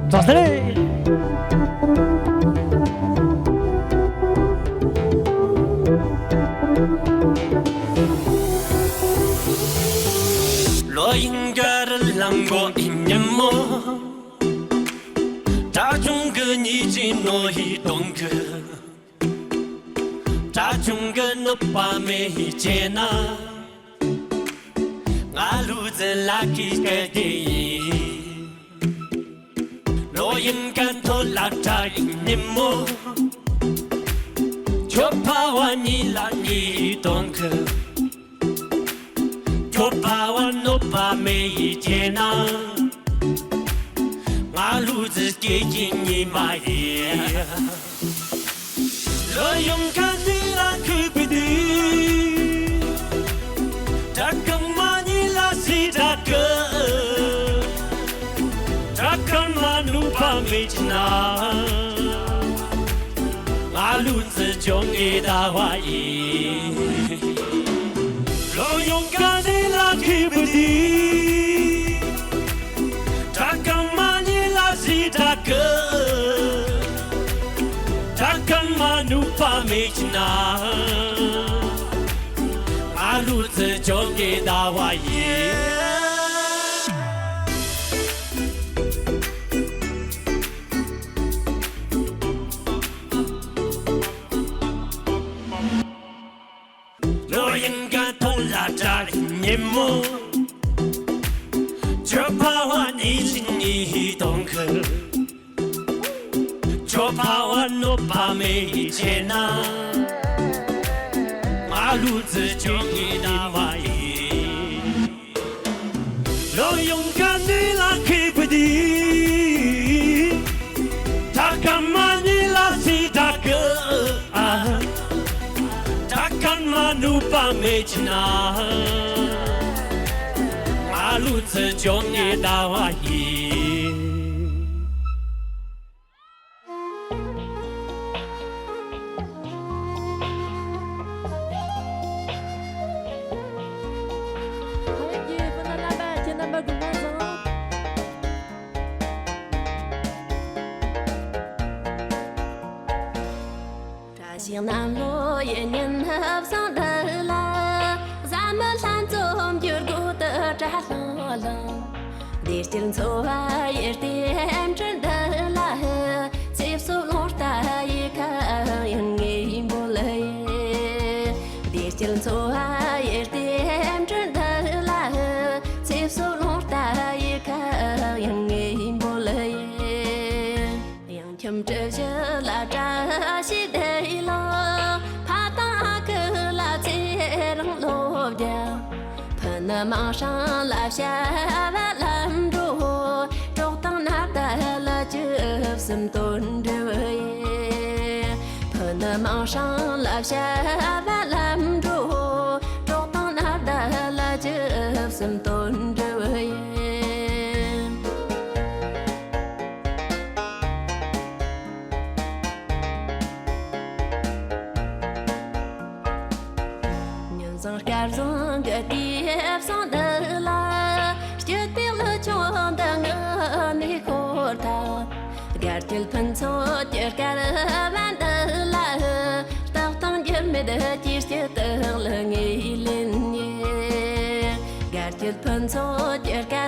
抓起来！若应该的浪过一年么？大众个你只诺一动个，大众个诺把没接纳，俺路子拉起个的。若应该头拉扎一年么？就怕我你拉你动个。就怕我诺把没接纳，俺路子给你买耶。若勇敢的拉去不的，他干嘛你拉西大哥？他干嘛诺把没接纳？俺路子就给他花耶。若勇敢的拉去不的，他干嘛你拉西大哥？他干嘛努把没钱拿？俺路子就给他花耶。若应该同拉扎的年末，就怕我你心里动客，就怕我诺把没钱拿，马路子就给他挖耶。若勇敢的拉去不的，他干嘛你拉西大哥啊？干嘛努把没钱拿？马路子就给他挖耶。行南路也年合上的啦，咱们山中就过得扎罗了，地上走啊也点真的啦，接受落大一看ยังไง不来，地上走啊也点真的啦，接受落大一看ยังไง不来。chấm trở chờ là trả sĩ đầy lo phá ta cứ là chế răng lô đèo phần mang sang là xa và làm đồ trong tăng nát ta là chưa xâm tôn đời phần mang sang là xa và làm đồ trong tăng nát ta là chưa xâm tôn đời Cả rong cái tiếp sang đời là chưa biết lựa chọn đang ở nơi khổ đau cảtil thân số chưa cả ban đời là tao tăng dân mới được chia sẻ tương lời nghĩ lên nhé cả til thân số chưa cả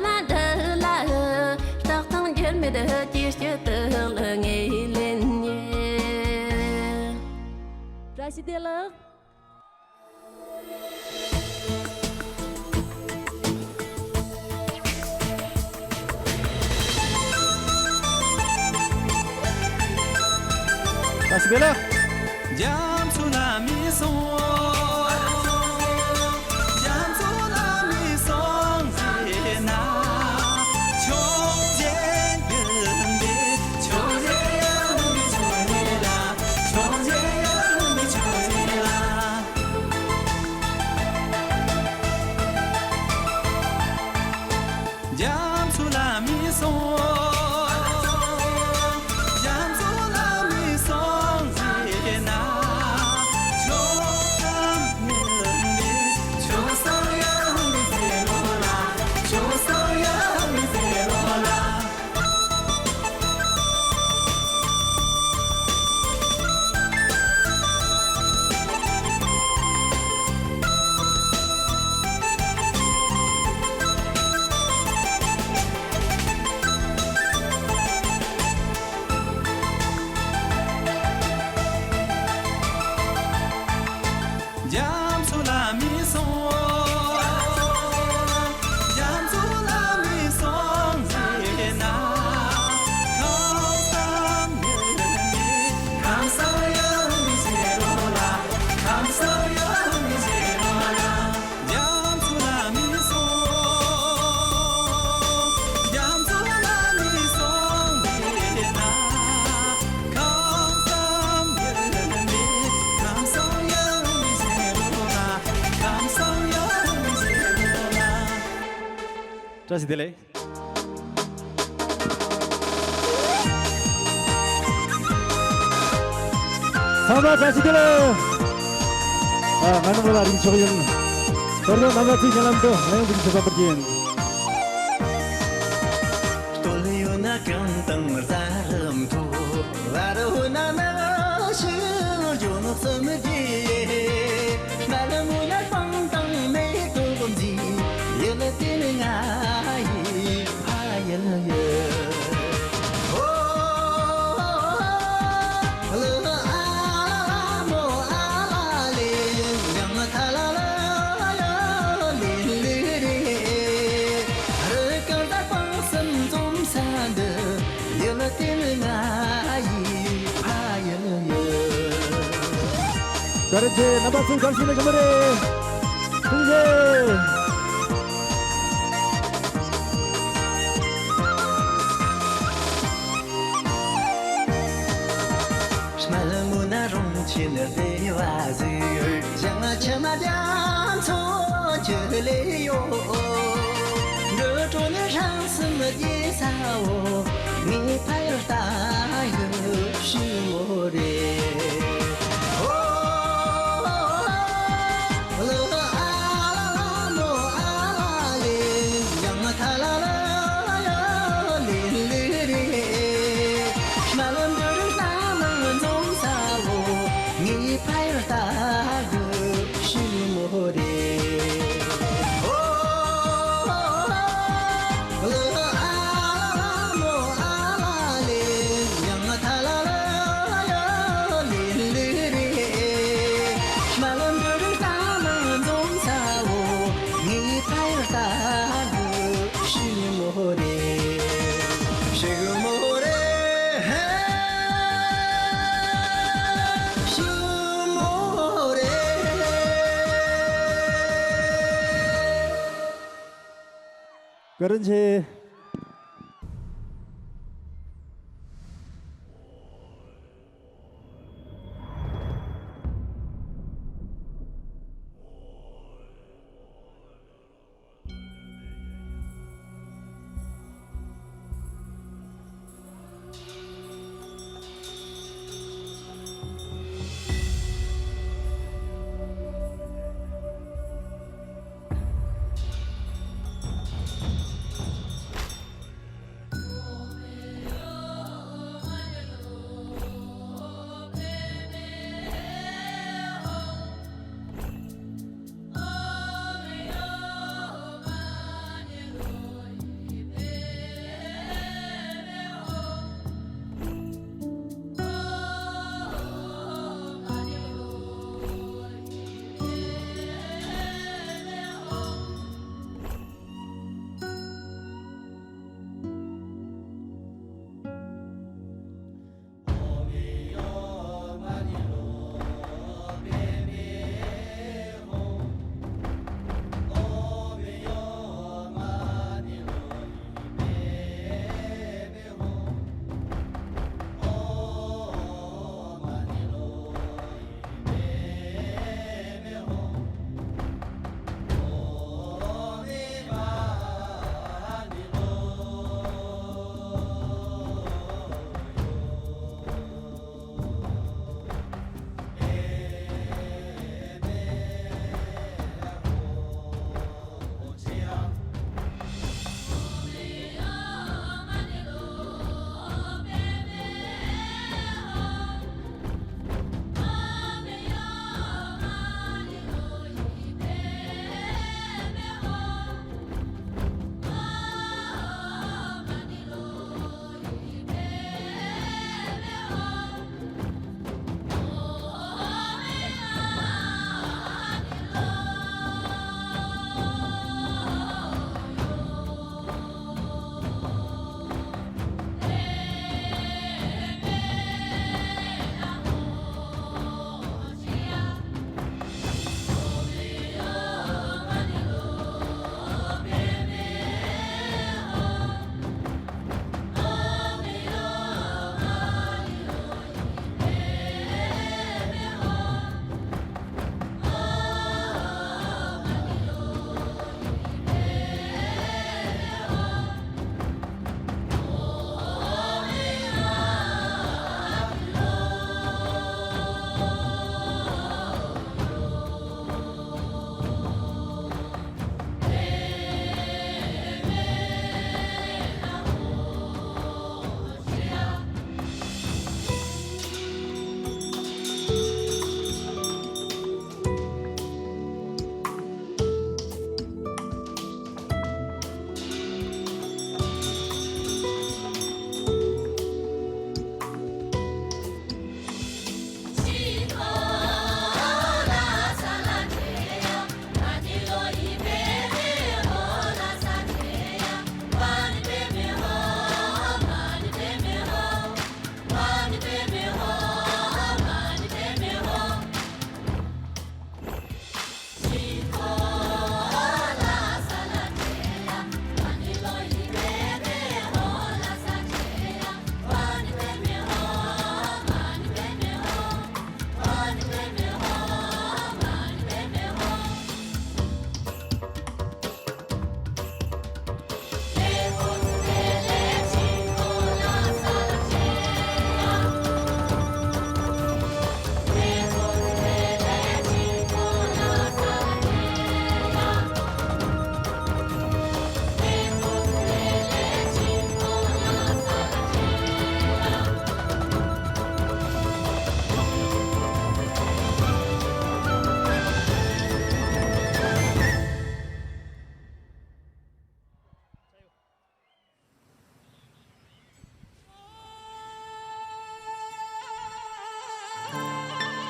ban đời là tao tăng dân mới được chia sẻ tương lời nghĩ lên nhé. Ra xin tiền lớn. Kasih bela. Jam tsunami song, jam tsunami song zena, chong jian yuan bi, chong jian yuan bi chong jian la, chong jian yuan bi chong jian la. Jam tsunami song. Terima kasih Dele. Selamat kasih Dele. Mana mula ring coyan. Terus nama tu jalan tu, mana ring coba berjin. Toliona kantang dalam tu, waruna na shujun semedi. Malamuna pantang meko bomji, yela tingai, ayela ye. Karena nampak sungkan sini kembali. Tunggu. Semalam menarung cinta dewasa, jangan cuma jangan terleo. Rejone sang semedi sao, ni payah tayo syure. 个人去。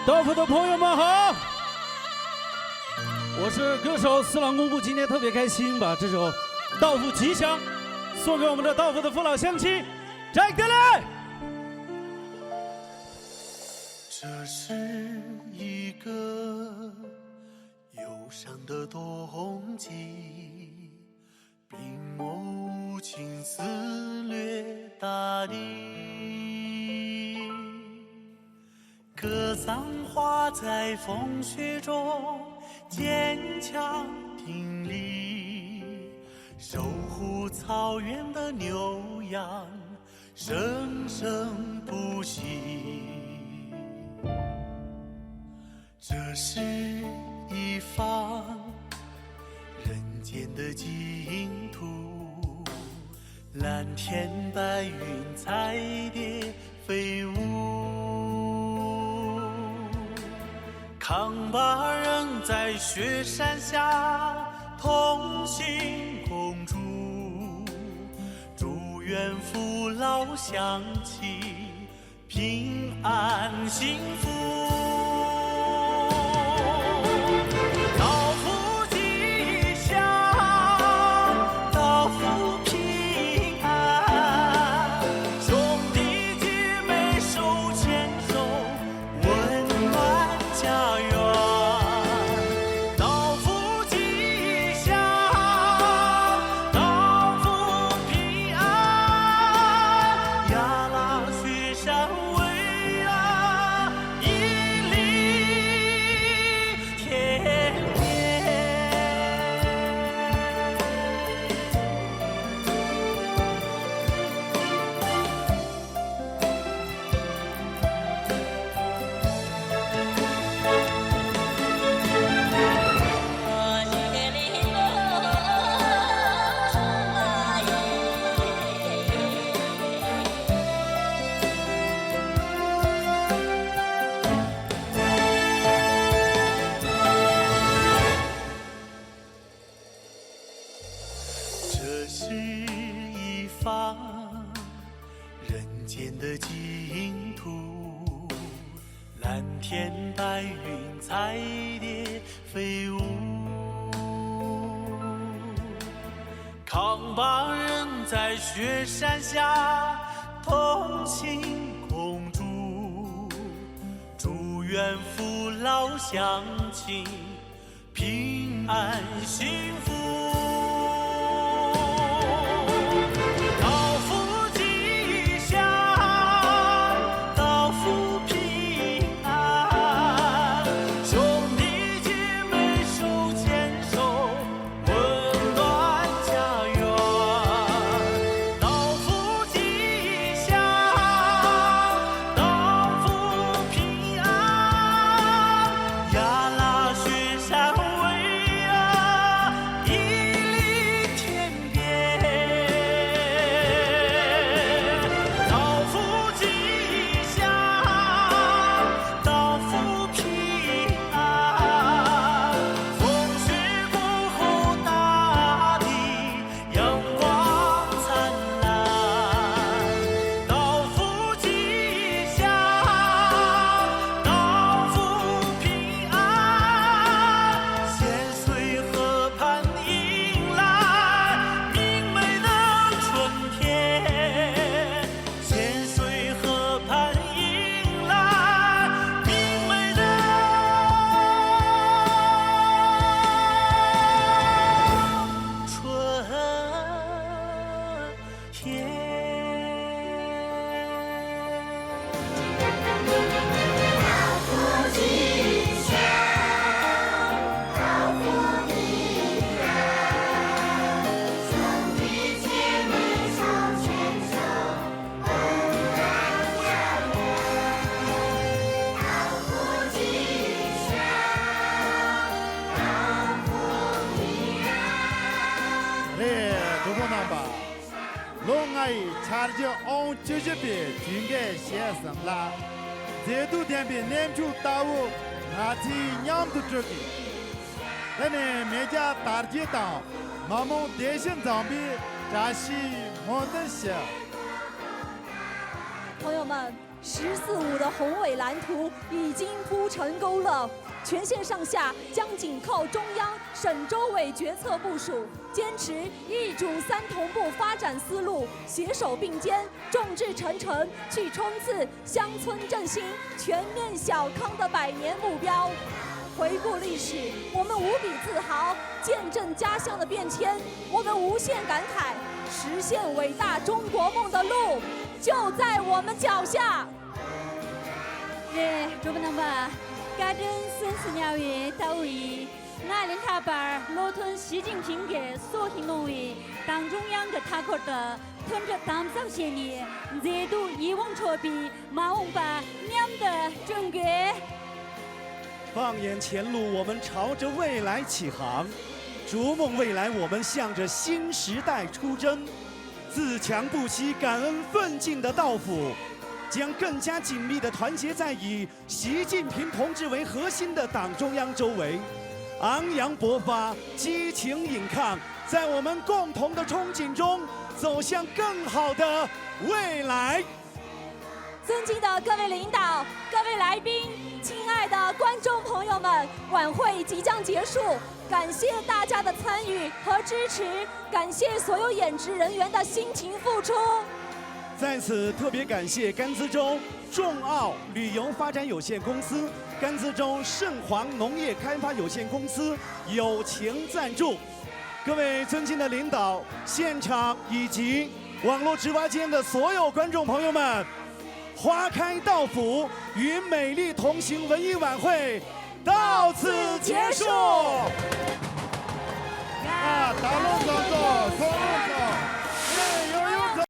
道府的朋友们好，我是歌手四郎公布，今天特别开心，把这首《道府吉祥》送给我们的道府的父老乡亲，摘得来。这是一个忧伤的冬季，冰漠肆虐大地。格桑花在风雪中坚强挺立，守护草原的牛羊生生不息。这是一方人间的净土，蓝天白云彩蝶飞舞，康巴人在雪山下同心共筑，祝愿父老乡亲平安幸福。这是一方人间的净土，蓝天白云彩蝶飞舞，康巴人在雪山下同心共筑，祝愿父老乡亲平安幸福。查就按90遍应该写什么啦？这都天边南出大雾，阿提娘都这个。那呢，每家大街上，马蒙电信装备扎西蒙得些。朋友们，“1045”的宏伟蓝图已经铺成勾勒，全线上下将紧靠中央、省州委决策部署，坚持一主三同步发展思路，携手并肩，众志成城，去冲刺乡村振兴、全面小康的100年目标。回顾历史，我们无比自豪；见证家乡的变迁，我们无限感慨。实现伟大中国梦的路就在我们脚下。네, 조번남바 가든 선스냐위 다우이 나린 타발 로톤 시진핑게 소hin농위 당중앙个 타코的 吞着党上些年zedu 遗忘错比马翁把娘的正月。放眼前路，我们朝着未来起航，逐梦未来，我们向着新时代出征。自强不息、感恩奋进的道府，将更加紧密地团结在以习近平同志为核心的党中央周围，昂扬勃发，激情引抗，在我们共同的憧憬中，走向更好的未来。尊敬的各位领导、各位来宾、亲爱的观众朋友们，晚会即将结束，感谢大家的参与和支持，感谢所有演职人员的辛勤付出。在此特别感谢甘孜州众澳旅游发展有限公司、甘孜州盛煌农业开发有限公司友情赞助。各位尊敬的领导、现场以及网络直播间的所有观众朋友们，花开道府与美丽同行文艺晚会到此结束。啊，大龙总总，总总。